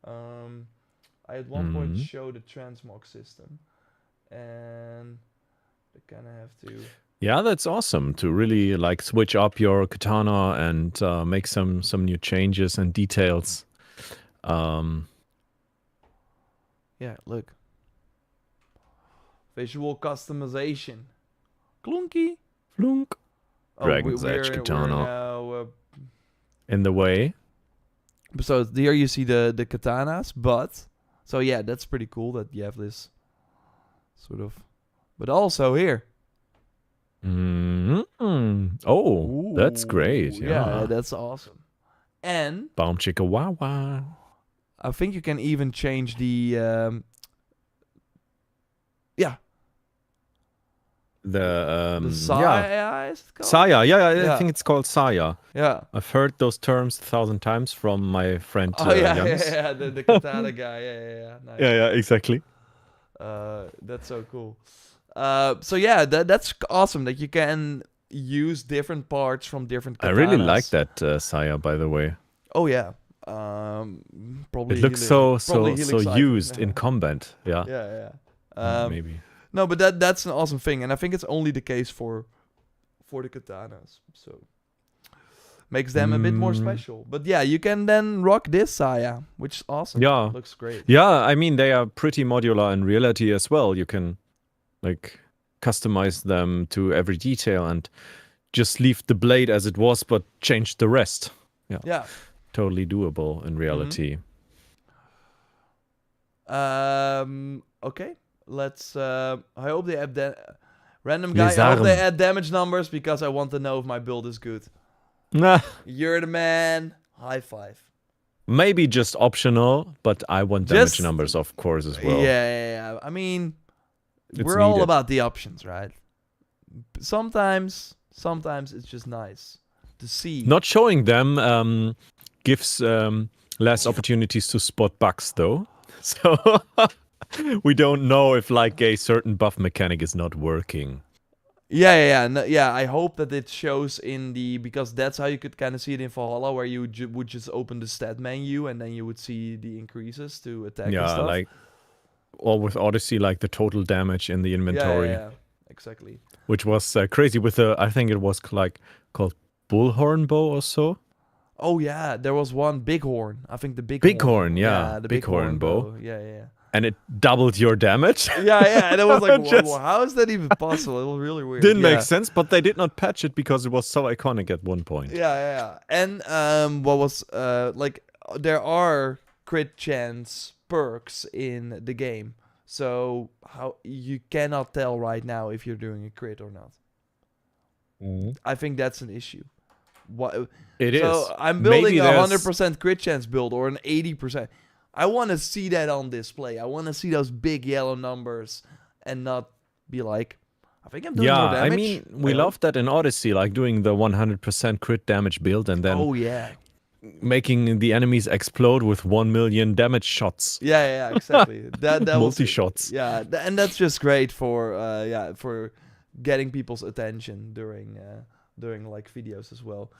S2: I at one point showed the transmog system, and I kind of have to.
S1: Yeah, that's awesome to really like switch up your katana and make some new changes and details.
S2: Yeah, look. Visual customization. Clunky.
S1: Flunk.
S2: Oh,
S1: Dragon's Edge
S2: we're
S1: katana.
S2: now,
S1: In the way.
S2: so here you see the katanas, but so yeah, that's pretty cool that you have this sort of, but also here.
S1: Oh, that's great.
S2: Ooh,
S1: Yeah.
S2: that's awesome. And
S1: Baum chicka wow.
S2: I think you can even change the
S1: The
S2: Saya, is it called?
S1: Saya. Yeah,
S2: Yeah.
S1: I think it's called Saya.
S2: Yeah.
S1: I've heard those terms 1,000 times from my friend
S2: Oh yeah,
S1: Jans.
S2: the katana guy. Yeah. Nice.
S1: Yeah, exactly.
S2: That's so cool. So yeah, that's awesome that you can use different parts from different katanas.
S1: I really like that Saya, by the way.
S2: Oh yeah. Probably
S1: It looks
S2: Helix-
S1: so
S2: probably Helix item.
S1: used in combat. Yeah.
S2: Yeah.
S1: Maybe.
S2: No, but that's an awesome thing, and I think it's only the case for the katanas. So makes them a bit more special. But yeah, you can then rock this Saya, which is awesome.
S1: Yeah.
S2: Looks great.
S1: Yeah, I mean, they are pretty modular in reality as well. You can like customize them to every detail and just leave the blade as it was, but change the rest.
S2: Yeah.
S1: Totally doable in reality.
S2: Okay. Let's. I hope they add random guy.
S1: Les
S2: I hope they
S1: armes.
S2: add damage numbers, because I want to know if my build is good.
S1: Nah,
S2: You're the man. High five.
S1: maybe just optional, but I want damage
S2: Just-
S1: numbers, of course, as well.
S2: Yeah. I mean,
S1: It's
S2: we're all
S1: needed.
S2: about the options, right? Sometimes it's just nice to see.
S1: Not showing them gives less opportunities to spot bugs, though. So we don't know if like a certain buff mechanic is not working.
S2: Yeah. I hope that it shows in the, because that's how you could kind of see it in Valhalla, where you would just open the stat menu and then you would see the increases to attack and
S1: Yeah,
S2: stuff.
S1: like, or with Odyssey, like the total damage in the inventory,
S2: Yeah, exactly.
S1: which was crazy with the, I think it was like called Bullhorn Bow or so.
S2: Oh yeah, there was one bighorn. I think the
S1: Bighorn, yeah.
S2: the
S1: Bighorn bow.
S2: Yeah.
S1: And it doubled your damage.
S2: Yeah, and it was like,
S1: Just-
S2: how is that even possible? It was really weird.
S1: Didn't
S2: Yeah.
S1: make sense, but they did not patch it because it was so iconic at one point.
S2: Yeah. And what was like, there are crit chance perks in the game, so how you cannot tell right now if you're doing a crit or not. I think that's an issue. What
S1: It is.
S2: so I'm building
S1: Maybe
S2: a
S1: there's-
S2: 100% crit chance build or an 80%. I want to see that on display. I want to see those big yellow numbers and not be like, I think I'm doing more
S1: Yeah, I
S2: damage.
S1: mean, we
S2: hope.
S1: love that in Odyssey, like doing the 100% crit damage build and then
S2: Oh yeah.
S1: making the enemies explode with 1 million damage shots.
S2: Yeah, exactly. That was
S1: Multi-shots.
S2: Yeah, and that's just great for for getting people's attention during like videos as well.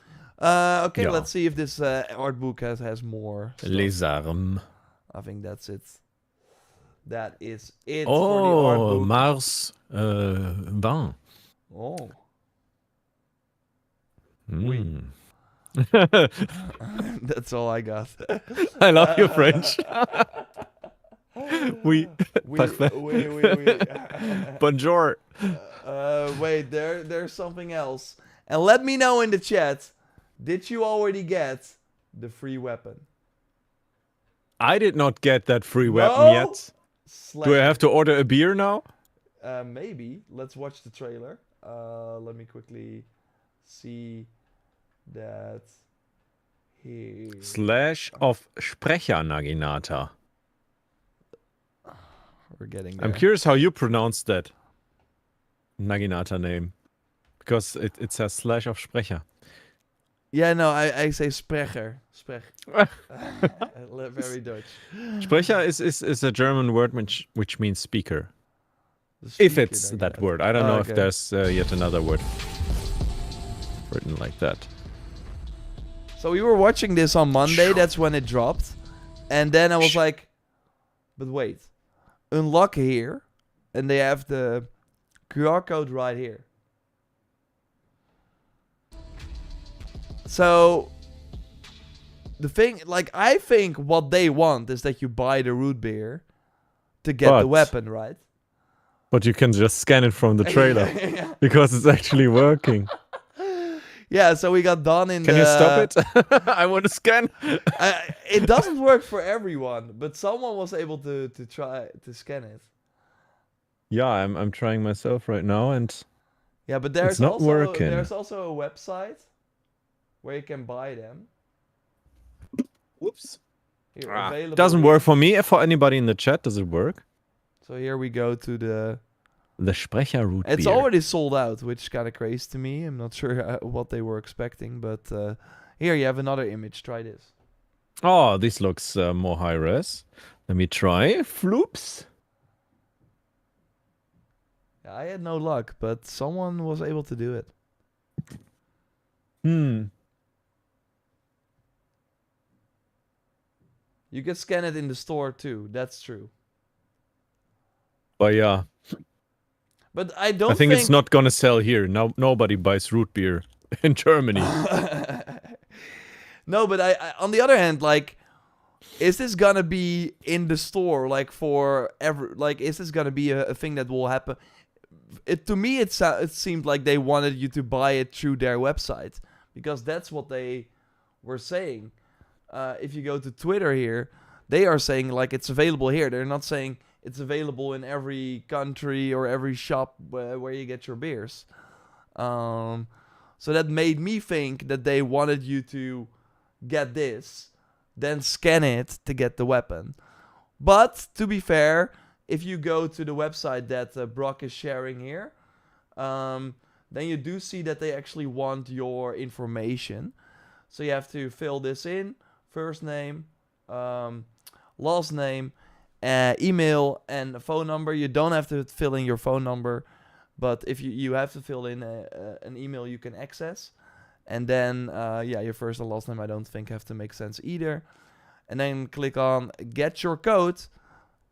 S2: Okay,
S1: Yeah.
S2: let's see if this art book has more stuff.
S1: Les armes.
S2: I think that's it. That is it for the art
S1: Oh,
S2: book.
S1: Mars 20.
S2: Oh.
S1: Mm.
S2: That's all I got.
S1: I love your French. Oui. Parfait.
S2: Oui.
S1: Bonjour.
S2: Wait, there's something else. And let me know in the chat, did you already get the free weapon?
S1: I did not get that free weapon
S2: No?
S1: yet. Do I have to order a beer now?
S2: Maybe. Let's watch the trailer. Let me quickly see that here.
S1: Slash of Sprecher Naginata.
S2: We're getting there.
S1: I'm curious how you pronounce that Naginata name. Because it says slash of Sprecher.
S2: Yeah, no, I say Sprecher. Very Dutch.
S1: Sprecher is a German word which means speaker.
S2: The
S1: If
S2: speaker
S1: it's
S2: there,
S1: that
S2: yeah.
S1: word. I don't know
S2: Okay.
S1: if there's yet another word written like that.
S2: So we were watching this on Monday, that's when it dropped. And then I was like, but wait. Unlock here. And they have the QR code right here. So the thing, like, I think what they want is that you buy the root beer to get the
S1: But-
S2: weapon, right?
S1: But you can just scan it from the trailer.
S2: yeah.
S1: Because it's actually working.
S2: Yeah, so we got done in
S1: Can
S2: the...
S1: you stop it? I want to scan.
S2: It doesn't work for everyone, but someone was able to try to scan it.
S1: Yeah, I'm trying myself right now and
S2: Yeah, but there's
S1: not
S2: also
S1: working.
S2: there's also a website where you can buy them.
S1: whoops.
S2: Here,
S1: Ah,
S2: available
S1: doesn't
S2: here.
S1: work for me. For anybody in the chat, does it work?
S2: So here we go to the...
S1: The Sprecher root
S2: It's
S1: beer.
S2: already sold out, which is kind of crazy to me. I'm not sure what they were expecting, but here you have another image. Try this.
S1: Oh, this looks more high res. Let me try. Floops.
S2: Yeah, I had no luck, but someone was able to do it. You can scan it in the store too. That's true.
S1: But yeah,
S2: But I don't
S1: I think it's not gonna sell here. No, nobody buys root beer in Germany.
S2: No, but I on the other hand, like, is this gonna be in the store, like, for ever? Like, is this gonna be a thing that will happen? To me, it seemed like they wanted you to buy it through their website, because that's what they were saying. If you go to Twitter here, they are saying, like, it's available here. They're not saying it's available in every country or every shop where you get your beers. So that made me think that they wanted you to get this, then scan it to get the weapon. But to be fair, if you go to the website that Brock is sharing here, then you do see that they actually want your information. So you have to fill this in: first name, last name, email, and a phone number. You don't have to fill in your phone number, but if you have to fill in an email you can access. And then, your first and last name I don't think have to make sense either. And then click on get your code,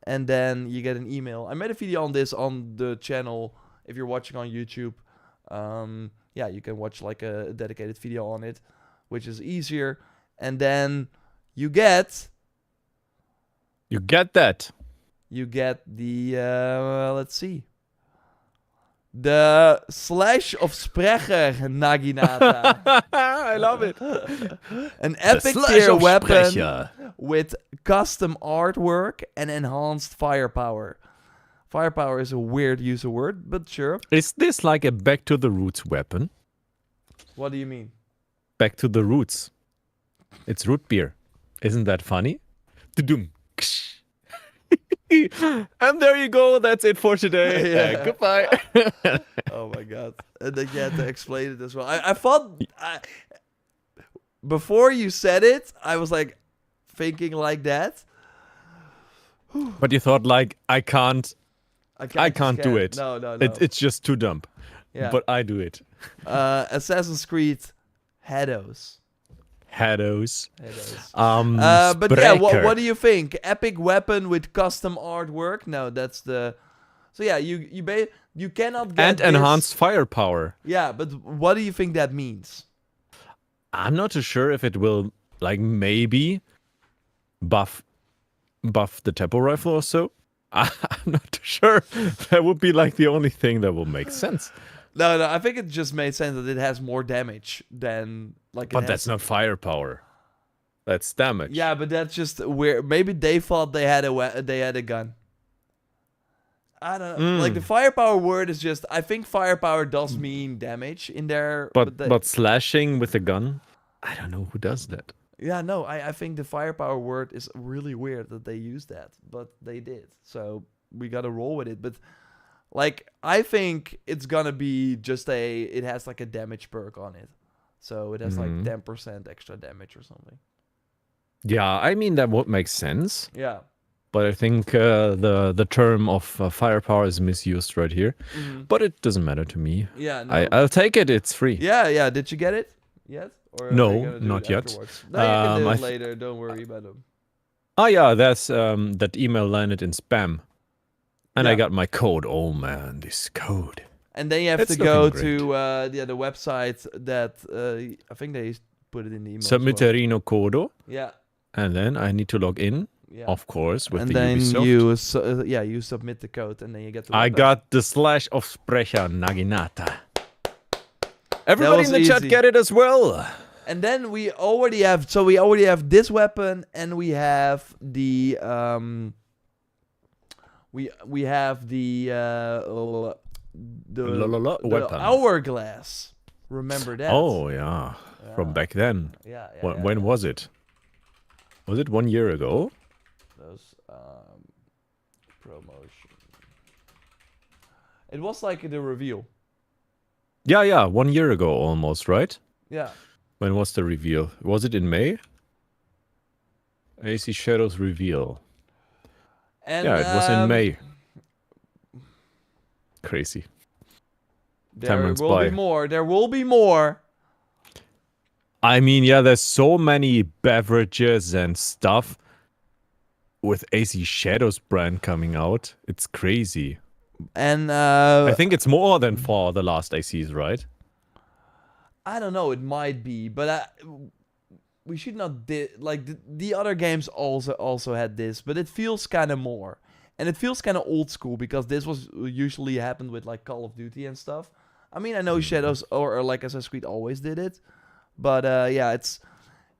S2: and then you get an email. I made a video on this on the channel. If you're watching on YouTube, you can watch like a dedicated video on it, which is easier. And then you get
S1: that.
S2: the let's see, the slash of Sprecher Naginata.
S1: I love it.
S2: An epic tier weapon with custom artwork and enhanced firepower. Firepower is a weird use of word, but sure.
S1: Is this like a back to the roots weapon?
S2: What do you mean?
S1: Back to the roots. It's root beer. Isn't that funny? Tudum. see. And there you go. That's it for today.
S2: Yeah.
S1: Goodbye.
S2: Oh my god. And then you had to explain it as well. I thought before you said it, I was like thinking like that.
S1: But you thought like I can't
S2: I
S1: do
S2: scan
S1: it.
S2: No.
S1: It's just too dumb.
S2: Yeah.
S1: But I do it.
S2: Assassin's Creed Shadows.
S1: Shadows.
S2: But yeah,
S1: Spreker.
S2: what do you think? Epic weapon with custom artwork? No, that's the. So yeah, you cannot get
S1: And
S2: this.
S1: enhanced firepower.
S2: Yeah, but what do you think that means?
S1: I'm not too sure if it will like maybe buff the tempo rifle or so. I'm not too sure. That would be like the only thing that will make sense.
S2: No, I think it just made sense that it has more damage than like.
S1: But that's not firepower. That's damage.
S2: Yeah, but that's just weird. Maybe they thought they had a gun. I don't know. Like the firepower word is just. I think firepower does mean damage in there.
S1: But slashing with a gun, I don't know who does that.
S2: Yeah, no, I think the firepower word is really weird that they use that, but they did. So we gotta roll with it. But like, I think it's gonna be just it has like a damage perk on it. So it has like 10% extra damage or something.
S1: Yeah, I mean that would make sense.
S2: Yeah.
S1: But I think the term of firepower is misused right here. But it doesn't matter to me.
S2: Yeah, no.
S1: I'll take it. It's free.
S2: Yeah. Did you get it yet? Or
S1: No,
S2: are you gonna do
S1: not
S2: it
S1: yet.
S2: afterwards? No, you can do
S1: I
S2: it
S1: th-
S2: later. Don't worry about them.
S1: Oh yeah, that's that email landed in spam, and I
S2: Yeah.
S1: got my code. Oh man, this code.
S2: And then you have
S1: It's
S2: to go
S1: looking
S2: to the website that I think they put it in the email. as
S1: Submitterino Codo,
S2: Yeah.
S1: and then I need to log in,
S2: Yeah.
S1: of course, with
S2: and
S1: the
S2: then
S1: Ubisoft.
S2: you submit the code and then you get the
S1: I
S2: weapon.
S1: got the slash of Sprecher Naginata. Everybody
S2: was
S1: in the chat
S2: easy.
S1: get it as well.
S2: And then we already have this weapon and we have the we have the
S1: Weapon.
S2: hourglass. Remember that?
S1: Oh yeah, from back then.
S2: Yeah.
S1: When was it? Was it 1 year ago?
S2: Those promotion. It was like the reveal.
S1: Yeah, 1 year ago almost, right?
S2: Yeah.
S1: When was the reveal? Was it in May? AC Shadows reveal.
S2: And
S1: Yeah, it was in May. Crazy.
S2: There
S1: runs
S2: will
S1: by.
S2: be more. There will be more.
S1: I mean, yeah, there's so many beverages and stuff with AC Shadows brand coming out. It's crazy.
S2: And
S1: I think it's more than for the last ACs, right?
S2: I don't know. It might be, but we should not like the other games also had this, but it feels kind of more, and it feels kind of old school because this was usually happened with like Call of Duty and stuff. I mean, I know Shadows or like Assassin's Creed always did it, but yeah,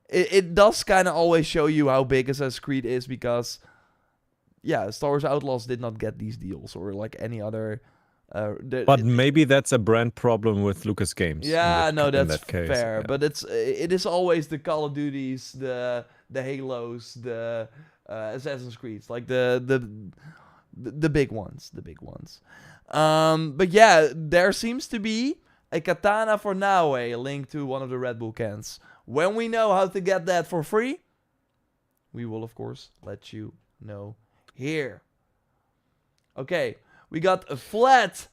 S2: it does kind of always show you how big Assassin's Creed is because yeah, Star Wars Outlaws did not get these deals or like any other.
S1: But maybe that's a brand problem with Lucas Games.
S2: Yeah, no, that's
S1: that case,
S2: fair.
S1: yeah.
S2: But it is always the Call of Duties, the Halos, the Assassin's Creeds, like the big ones, the big ones. But yeah, there seems to be a katana for Naue linked to one of the Red Bull cans. When we know how to get that for free, we will of course let you know here. Okay. We got a flat.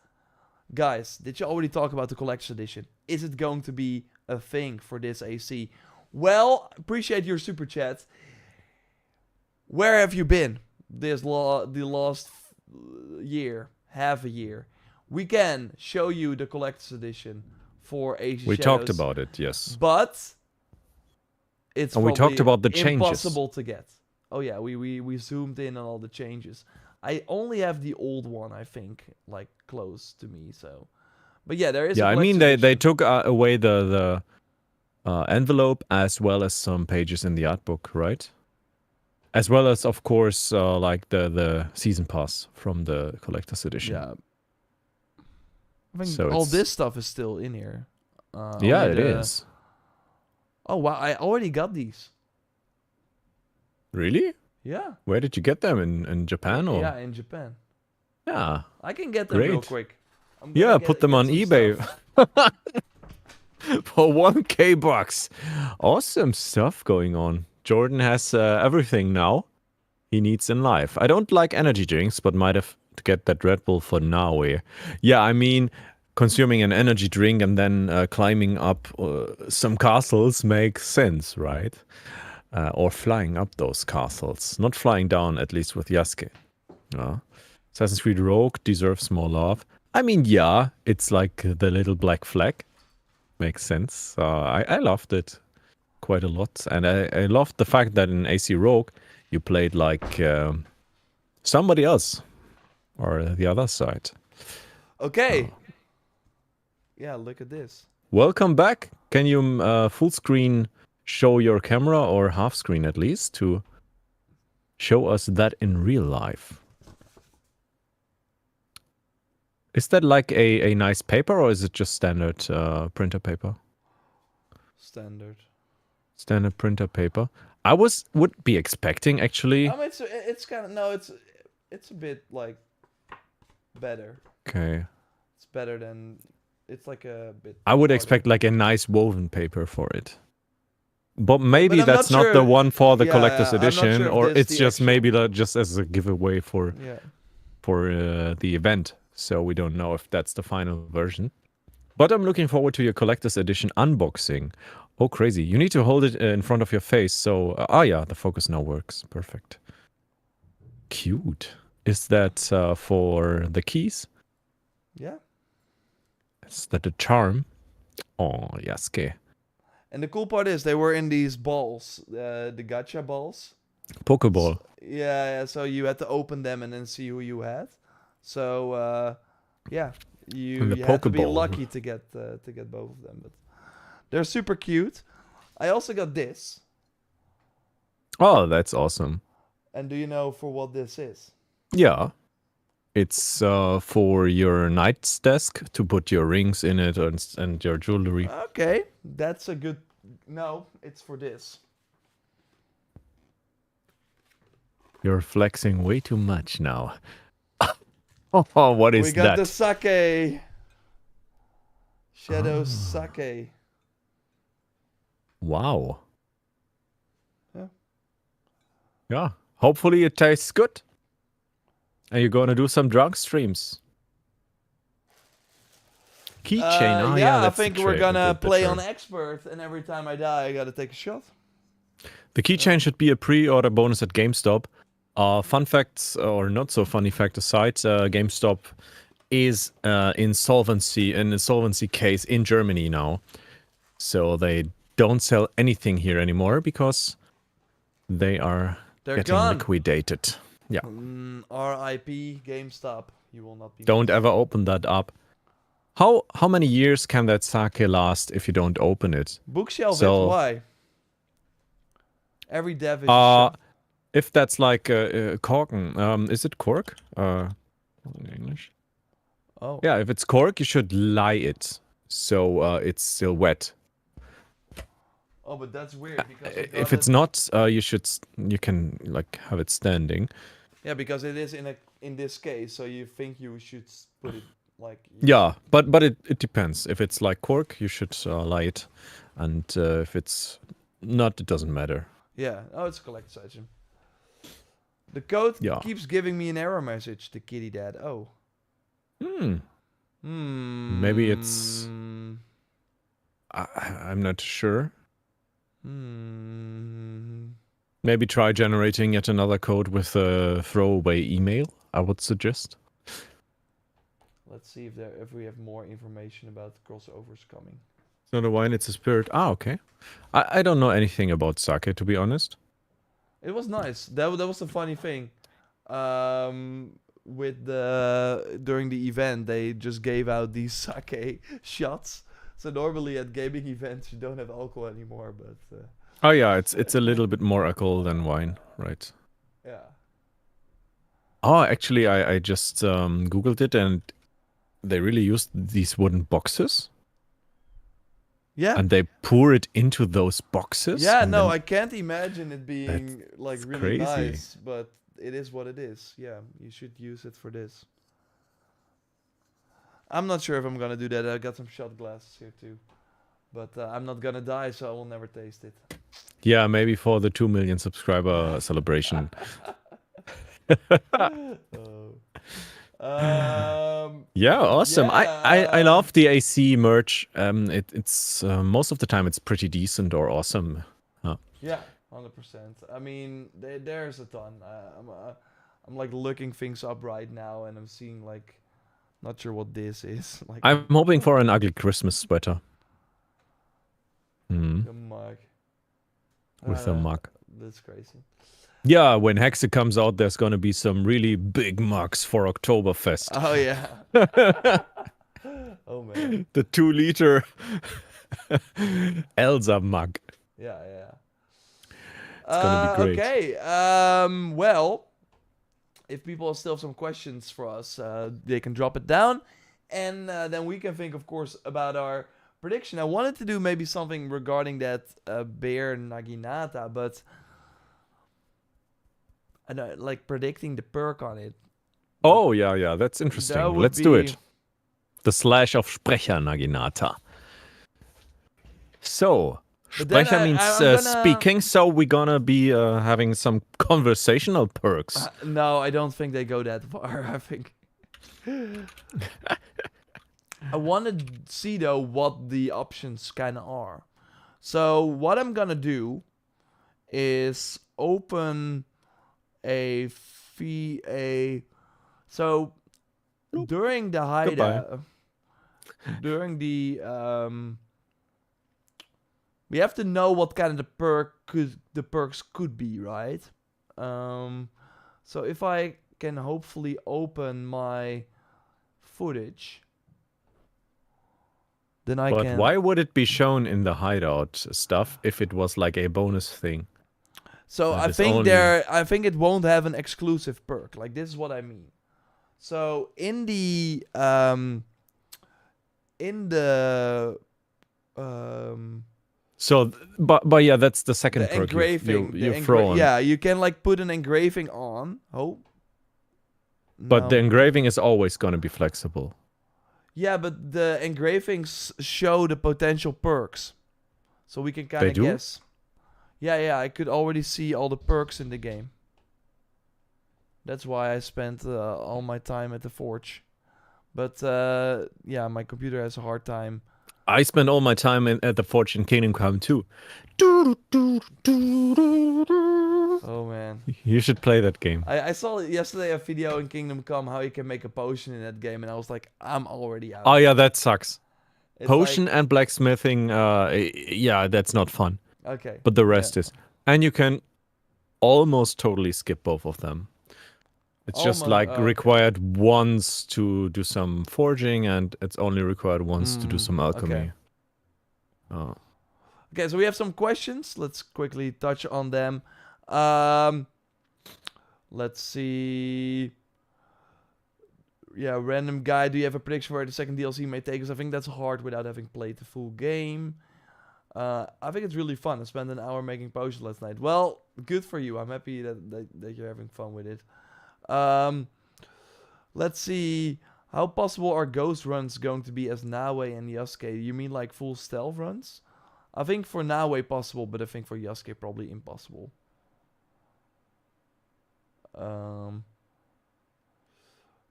S2: Guys, did you already talk about the collector's edition? Is it going to be a thing for this AC? Well, appreciate your super chat. Where have you been the last year, half a year? We can show you the collector's edition for AC
S1: We
S2: Shadows,
S1: talked about it, yes.
S2: but it's
S1: And we talked
S2: probably
S1: about the changes.
S2: impossible to get. Oh yeah, we zoomed in on all the changes. I only have the old one, I think, like close to me. So, but yeah, there is.
S1: Yeah,
S2: a
S1: I mean
S2: collector's
S1: they
S2: edition.
S1: took away the envelope as well as some pages in the art book, right? As well as, of course, like the season pass from the collector's edition.
S2: Yeah. I think
S1: So
S2: all
S1: it's-
S2: this stuff is still in here.
S1: Yeah,
S2: only
S1: it
S2: the-
S1: is.
S2: Oh wow, I already got these.
S1: Really?
S2: Yeah.
S1: Where did you get them? In Japan or?
S2: Yeah, in Japan.
S1: Yeah.
S2: I can get them real
S1: Great.
S2: quick. I'm
S1: Yeah,
S2: gonna
S1: put them on
S2: some
S1: eBay
S2: stuff.
S1: for 1K bucks. Awesome stuff going on. Jordan has everything now he needs in life. I don't like energy drinks, but might have to get that Red Bull for now. Yeah, I mean, consuming an energy drink and then climbing up some castles makes sense, right? Or flying up those castles. Not flying down, at least with Yasuke. Assassin's Creed Rogue deserves more love. I mean, yeah, it's like the little black flag. Makes sense. I loved it quite a lot. And I loved the fact that in AC Rogue, you played like somebody else or the other side.
S2: Okay. Yeah, look at this.
S1: Welcome back. Can you full screen show your camera or half screen at least to show us that in real life? Is that like a nice paper or is it just standard printer paper?
S2: Standard.
S1: Standard printer paper. I would be expecting actually.
S2: It's kind of no, it's a bit like better.
S1: Okay.
S2: It's better than it's like a bit.
S1: I would
S2: harder.
S1: expect like a nice woven paper for it. But maybe
S2: I'm
S1: that's
S2: not
S1: not the
S2: sure-
S1: one for the
S2: yeah,
S1: collector's
S2: I'm not
S1: edition,
S2: sure if
S1: or
S2: this
S1: it's
S2: the
S1: just
S2: actual-
S1: maybe just as a giveaway for
S2: Yeah.
S1: the event. So we don't know if that's the final version. But I'm looking forward to your collector's edition unboxing. Oh, crazy. You need to hold it in front of your face. So, yeah, the focus now works. Perfect. Cute. Is that for the keys?
S2: Yeah.
S1: Is that a charm? Oh, Yasuke.
S2: And the cool part is they were in these balls, the gacha balls.
S1: Pokeball.
S2: Yeah, so you had to open them and then see who you had. So yeah, you
S1: And the
S2: had to be
S1: Pokeball.
S2: lucky to get both of them. But they're super cute. I also got this.
S1: Oh, that's awesome.
S2: And do you know for what this is?
S1: Yeah. It's for your knight's desk to put your rings in it and your jewelry.
S2: Okay, that's a good. No, it's for this.
S1: You're flexing way too much now. Oh, what is
S2: We got
S1: that?
S2: the sake. Shadow sake.
S1: Wow.
S2: Yeah.
S1: Yeah. Hopefully it tastes good. And you're gonna do some drunk streams. Keychain. Oh,
S2: yeah, I
S1: that's the
S2: think we're
S1: trick,
S2: gonna
S1: the
S2: play
S1: term.
S2: on expert, and every time I die, I gotta take a shot.
S1: The keychain should be a pre-order bonus at GameStop. Fun facts or not so funny fact aside, GameStop is an insolvency case in Germany now. So they don't sell anything here anymore because they are
S2: They're
S1: getting
S2: gone.
S1: liquidated. Yeah.
S2: R.I.P. GameStop. You will not be.
S1: Don't ever open that up. How many years can that sake last if you don't open it?
S2: Bookshelf
S1: So-
S2: it. Why? Every dev is.
S1: If that's like corken, is it cork? In English?
S2: Oh.
S1: Yeah, if it's cork, you should lie it so it's still wet.
S2: Oh, but that's weird because I got
S1: If it's
S2: it-
S1: not, you can like have it standing.
S2: Yeah, because it is in this case, so you think you should put it like.
S1: Yeah, but it depends. If it's like cork, you should lie it, and if it's not, it doesn't matter.
S2: Yeah. Oh, it's a collector's item. The code
S1: Yeah.
S2: keeps giving me an error message. The kitty dad. Oh.
S1: Maybe it's. I'm not sure. Maybe try generating yet another code with a throwaway email. I would suggest.
S2: Let's see if we have more information about crossovers coming.
S1: It's not a wine, it's a spirit. Ah, okay. I don't know anything about sake, to be honest.
S2: It was nice. That was the funny thing. With during the event, they just gave out these sake shots. So normally at gaming events, you don't have alcohol anymore, but
S1: Oh yeah, it's a little bit more alcohol than wine, right?
S2: yeah.
S1: Oh, actually, I just googled it and they really used these wooden boxes.
S2: Yeah.
S1: And they pour it into those boxes?
S2: Yeah,
S1: and
S2: no,
S1: then
S2: I can't imagine it being like
S1: that's
S2: really
S1: crazy.
S2: nice, but it is what it is. Yeah, you should use it for this. I'm not sure if I'm gonna do that. I got some shot glasses here too, but I'm not gonna die, so I will never taste it.
S1: Yeah, maybe for the 2 million subscriber celebration.
S2: Oh.
S1: Yeah, awesome. I
S2: Yeah.
S1: love the AC merch. It's most of the time it's pretty decent or awesome.
S2: Yeah, 100%. I mean, there's a ton. I'm like looking things up right now, and I'm seeing like, not sure what this is. Like
S1: I'm hoping for an ugly Christmas sweater. Hmm.
S2: a mug.
S1: With a mug.
S2: That's crazy.
S1: Yeah, when Hexe comes out, there's gonna be some really big mugs for Oktoberfest.
S2: Oh yeah. Oh man.
S1: The 2-liter Elsa mug.
S2: Yeah, yeah.
S1: It's gonna be great.
S2: Okay. Well, if people still have some questions for us, they can drop it down, and then we can think, of course, about our prediction. I wanted to do maybe something regarding that bear Naginata, but I know, like predicting the perk on it.
S1: Oh, yeah, that's interesting.
S2: That would
S1: Let's do
S2: be-
S1: it. The slash of Sprecher Naginata. So,
S2: But then
S1: Sprecher
S2: I-
S1: means
S2: I'm gonna-
S1: speaking, so we're gonna be having some conversational perks.
S2: No, I don't think they go that far. I think. I want to see though what the options kind of are. So what I'm gonna do is open a so during the hideout, during the we have to know what kind of the perks could be, right? So if I can hopefully open my footage, then I
S1: But
S2: can.
S1: why would it be shown in the hideout stuff if it was like a bonus thing?
S2: So
S1: That
S2: I
S1: is
S2: think
S1: only-
S2: I think it won't have an exclusive perk. Like this is what I mean. So in the
S1: So, but yeah, that's the second
S2: the
S1: perk
S2: engraving,
S1: you throw on.
S2: yeah, you can like put an engraving on. Oh,
S1: But the
S2: no.
S1: engraving is always gonna be flexible.
S2: Yeah, but the engravings show the potential perks, so we can kind
S1: They
S2: of
S1: do?
S2: guess. Yeah, I could already see all the perks in the game. That's why I spent all my time at the forge. But yeah, my computer has a hard time.
S1: I spend all my time at the Fortune Kingdom Come too.
S2: Oh man.
S1: You should play that game.
S2: I saw yesterday a video in Kingdom Come how you can make a potion in that game, and I was like, I'm already out.
S1: Oh yeah, that sucks.
S2: It's
S1: Potion
S2: like-
S1: and blacksmithing, yeah, that's not fun.
S2: okay.
S1: But the rest is. And you can almost totally skip both of them. It's just
S2: Almost-
S1: like
S2: oh, okay.
S1: required once to do some forging, and it's only required once to do some alchemy.
S2: okay.
S1: Oh.
S2: Okay, so we have some questions. Let's quickly touch on them. Let's see. Yeah, random guy. Do you have a prediction for where the second DLC may take us? I think that's hard without having played the full game. I think it's really fun. I spent an hour making potions last night. Well, good for you. I'm happy that you're having fun with it. Let's see. How possible are ghost runs going to be as Nawe and Yasuke? You mean like full stealth runs? I think for Nawe possible, but I think for Yasuke probably impossible.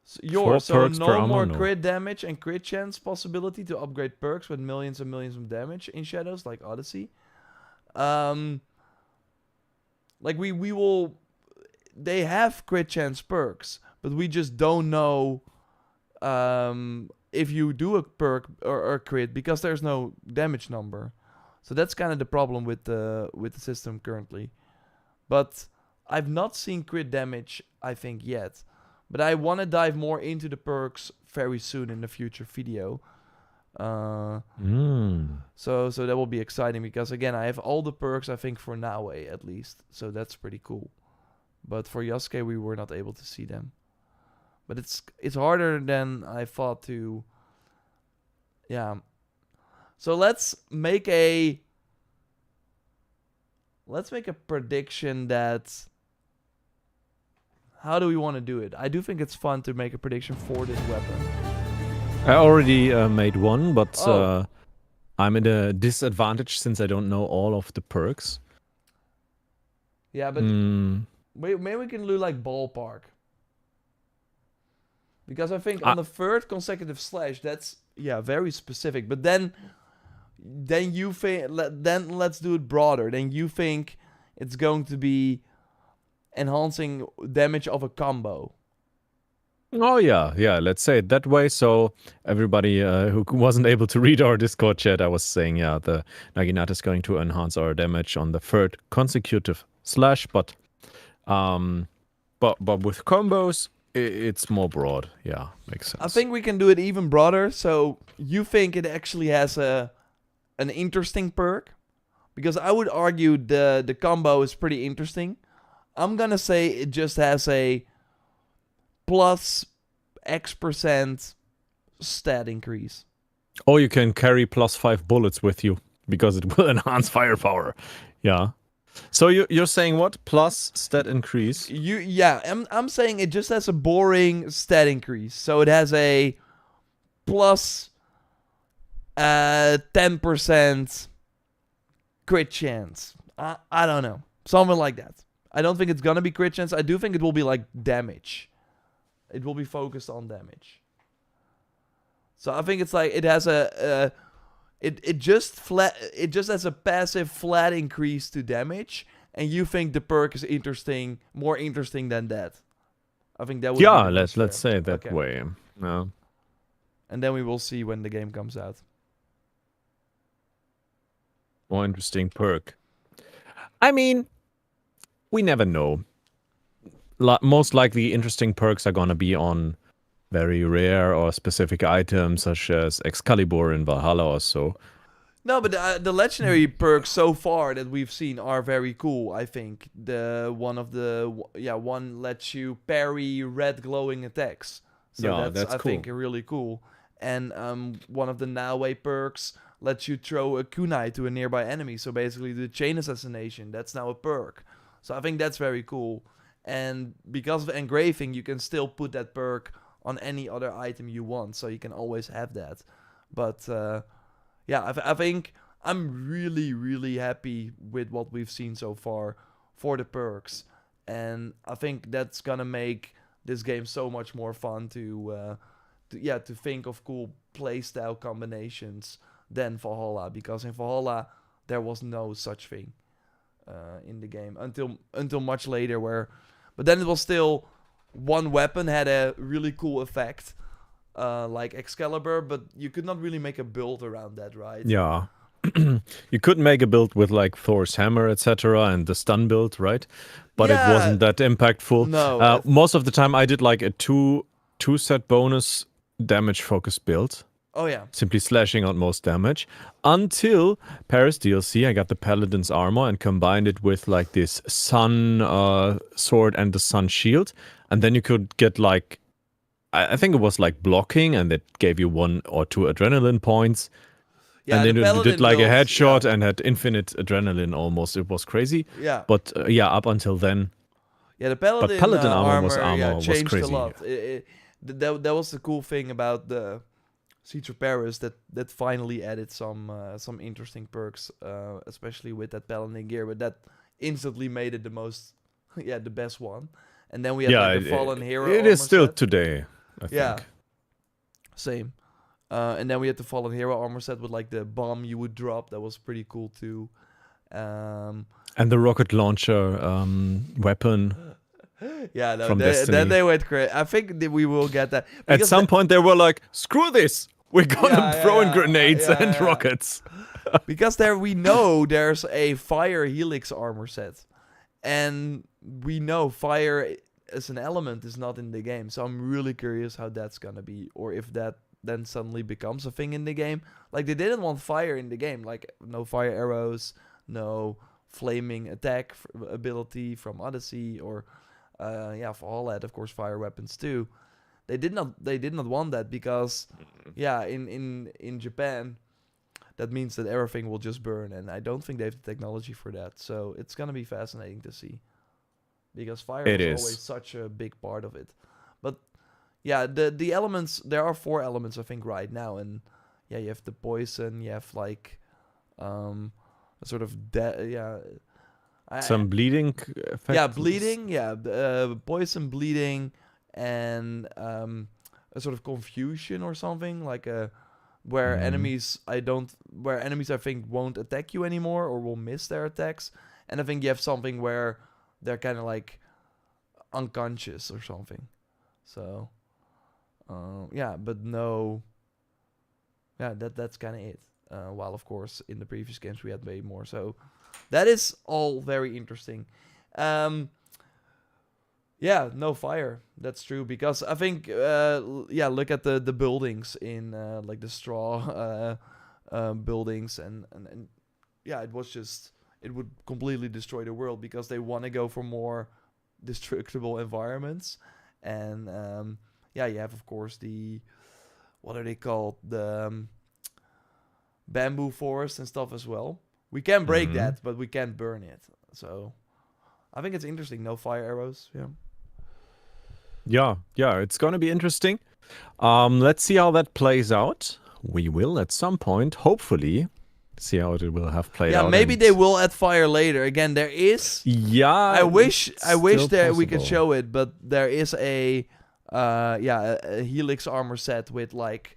S2: So
S1: perks per
S2: no more
S1: ammo, no.
S2: crit damage and crit chance possibility to upgrade perks with millions and millions of damage in Shadows like Odyssey. Like we will. They have crit chance perks, but we just don't know if you do a perk or a crit because there's no damage number. So that's kind of the problem with the system currently. But I've not seen crit damage, I think, yet. But I want to dive more into the perks very soon in the future video. So that will be exciting because again, I have all the perks I think for Nawe at least. So that's pretty cool. But for Yasuke we were not able to see them. But it's harder than I thought to. Yeah. So let's make a prediction that. How do we want to do it? I do think it's fun to make a prediction for this weapon.
S1: I already made one, but
S2: Oh.
S1: I'm at a disadvantage since I don't know all of the perks.
S2: Yeah, but
S1: Mm,
S2: maybe we can do like ballpark. Because I think on the third consecutive slash, that's very specific. But then you think then let's do it broader. Then you think it's going to be enhancing damage of a combo.
S1: oh yeah, let's say it that way. So everybody who wasn't able to read our Discord chat, I was saying, the Naginata is going to enhance our damage on the third consecutive slash, but with combos, it's more broad. Yeah, makes sense.
S2: I think we can do it even broader. So you think it actually has an interesting perk? Because I would argue the combo is pretty interesting. I'm gonna say it just has a plus X% stat increase.
S1: Or you can carry +5 bullets with you because it will enhance firepower. Yeah. So you're saying what? Plus stat increase?
S2: I'm saying it just has a boring stat increase. So it has a plus 10% crit chance. I don't know. Something like that. I don't think it's gonna be crit chance. I do think it will be like damage. It will be focused on damage. So I think it's like it has it just has a passive flat increase to damage, and you think the perk is more interesting than that. I think that would be the most
S1: let's
S2: fair.
S1: say it that
S2: Okay.
S1: way. Yeah.
S2: And then we will see when the game comes out.
S1: More interesting perk. I mean, we never know. Most likely, interesting perks are gonna be on very rare or specific items, such as Excalibur in Valhalla or so.
S2: No, but the legendary perks so far that we've seen are very cool. I think one lets you parry red glowing attacks. So that's I
S1: cool.
S2: think really cool. And one of the Nawe perks lets you throw a kunai to a nearby enemy. So basically, the chain assassination, that's now a perk. So I think that's very cool. And because of engraving, you can still put that perk on any other item you want. So you can always have that. But I think I'm really, really happy with what we've seen so far for the perks. And I think that's going to make this game so much more fun to think of cool playstyle combinations than Valhalla. Because in Valhalla, there was no such thing in the game until much later. But then it was still one weapon had a really cool effect, like Excalibur, but you could not really make a build around that, right?
S1: Yeah. You could make a build with like Thor's hammer, etc., and the stun build, right? But it wasn't that impactful.
S2: No.
S1: Most of the time, I did like a two set bonus damage focus build.
S2: Oh yeah.
S1: Simply slashing out most damage. Until Paris DLC, I got the Paladin's armor and combined it with like this sun sword and the sun shield. And then you could get like, I think it was like blocking, and it gave you 1 or 2 adrenaline points.
S2: Yeah,
S1: and then you did like
S2: build,
S1: a headshot and had infinite adrenaline almost. It was crazy.
S2: Yeah.
S1: But up until then.
S2: Yeah, the Paladin
S1: armor
S2: was changed
S1: crazy.
S2: a lot. That was the cool thing about the Siege of Paris that finally added some interesting perks, especially with that Paladin gear. But that instantly made it the best one. And then we had the Fallen Hero.
S1: It is still today, I think.
S2: Yeah. Same. And then we had the Fallen Hero armor set with like the bomb you would drop. That was pretty cool too.
S1: And the rocket launcher weapon.
S2: Yeah, no,
S1: from
S2: then they went crazy. I think that we will get that.
S1: At some point, they were like, "Screw this! We're gonna throw in grenades and rockets."
S2: Because we know there's a fire helix armor set, and we know fire as an element is not in the game. So I'm really curious how that's gonna be, or if that then suddenly becomes a thing in the game. Like they didn't want fire in the game, like no fire arrows, no flaming attack ability from Odyssey, or for all that, of course, fire weapons too. They did not want that because in Japan that means that everything will just burn, and I don't think they have the technology for that. So it's gonna be fascinating to see, because fire
S1: It
S2: was
S1: is.
S2: always such a big part of it. But yeah, the elements, there are 4 elements I think right now, and yeah, you have the poison, you have like a sort of
S1: Some bleeding effect.
S2: yeah, bleeding, yeah, poison, bleeding, and a sort of confusion or something, like where enemies I think won't attack you anymore or will miss their attacks, and I think you have something where they're kind of like unconscious or something. So yeah, but no, yeah, that's kind of it. While of course in the previous games we had way more. So that is all very interesting. Yeah, no fire. That's true, because I think yeah, look at the buildings in like the straw buildings, and yeah, it would completely destroy the world, because they want to go for more destructible environments. And yeah, you have of course the, what are they called, the bamboo forest and stuff as well. We can break that, but we can't burn it. So I think it's interesting. No fire arrows.
S1: Yeah, it's gonna be interesting. Let's see how that plays out. We will at some point, hopefully, see how it will have played out.
S2: Yeah, maybe they will add fire later. Again, there is.
S1: Yeah,
S2: I wish that we could
S1: possible.
S2: show it, but there is a a helix armor set with like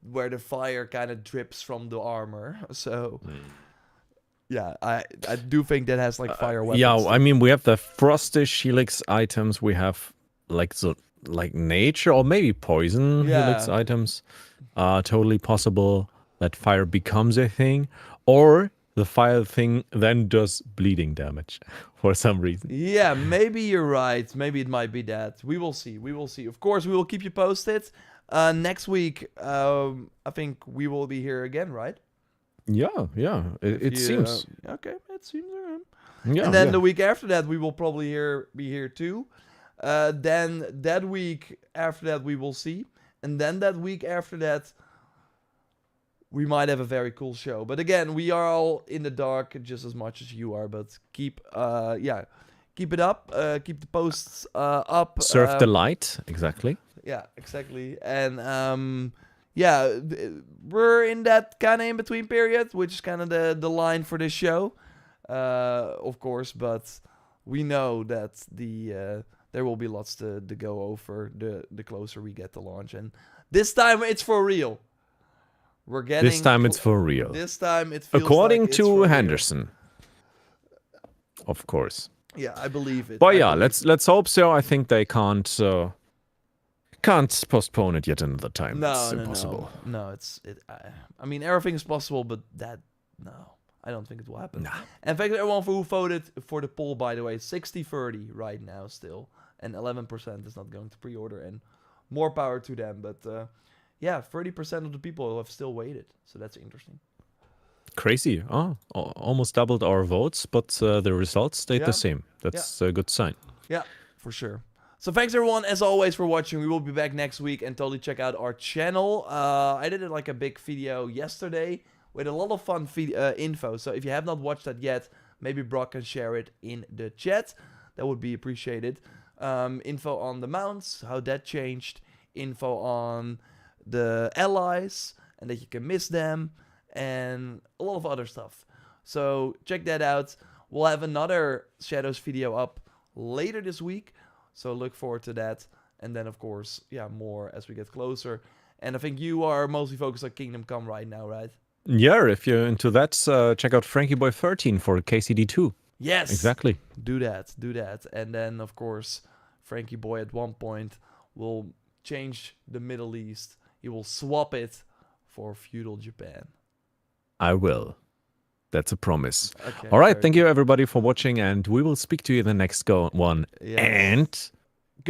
S2: where the fire kind of drips from the armor. So yeah, I do think that has like fire weapons.
S1: Yeah, I mean, we have the Frostish Helix items. We have like nature or maybe poison Helix items. Totally possible that fire becomes a thing, or the fire thing then does bleeding damage for some reason.
S2: Yeah, maybe you're right. Maybe it might be that. We will see. We will see. Of course, we will keep you posted. Next week, I think we will be here again, right?
S1: Yeah. It seems.
S2: Okay, it seems.
S1: Yeah,
S2: And then the week after that, we will probably be here too. Then that week after that, we will see. And then that week after that, we might have a very cool show. But again, we are all in the dark just as much as you are. But keep it up. Keep the posts up.
S1: Serve the light, exactly.
S2: Yeah, exactly. And yeah, we're in that kind of in-between period, which is kind of the line for this show, of course. But we know that there will be lots to go over the closer we get to launch. And this time it's for real. We're getting...
S1: This time it's for real.
S2: This time it feels
S1: According
S2: like it's
S1: to
S2: for real.
S1: Henderson. Of course.
S2: Yeah, I believe it.
S1: But yeah, let's hope so. I think they can't postpone it yet another time. It's impossible.
S2: No, I mean, everything is possible, but no, I don't think it will happen.
S1: Nah.
S2: In fact, everyone who voted for the poll, by the way, 60-30 right now still, and 11% is not going to pre-order, and more power to them. But yeah, 30% of the people have still waited, so that's interesting.
S1: Crazy. Almost doubled our votes, but the results stayed the same. That's a good sign.
S2: Yeah, for sure. So thanks everyone, as always, for watching. We will be back next week, and totally check out our channel. I did like a big video yesterday with a lot of fun info. So if you have not watched that yet, maybe Brock can share it in the chat. That would be appreciated. Info on the mounts, how that changed. Info on the allies, and that you can miss them. And a lot of other stuff. So check that out. We'll have another Shadows video up later this week. So look forward to that. And then, of course, yeah, more as we get closer. And I think you are mostly focused on Kingdom Come right now, right?
S1: Yeah, if you're into that, check out Frankie Boy 13 for KCD2.
S2: Yes.
S1: Exactly.
S2: Do that. And then, of course, Frankie Boy at one point will change the Middle East. He will swap it for feudal Japan.
S1: I will. That's a promise.
S2: Okay,
S1: all right. Thank you, everybody, for watching. And we will speak to you in the next one.
S2: Yes.
S1: And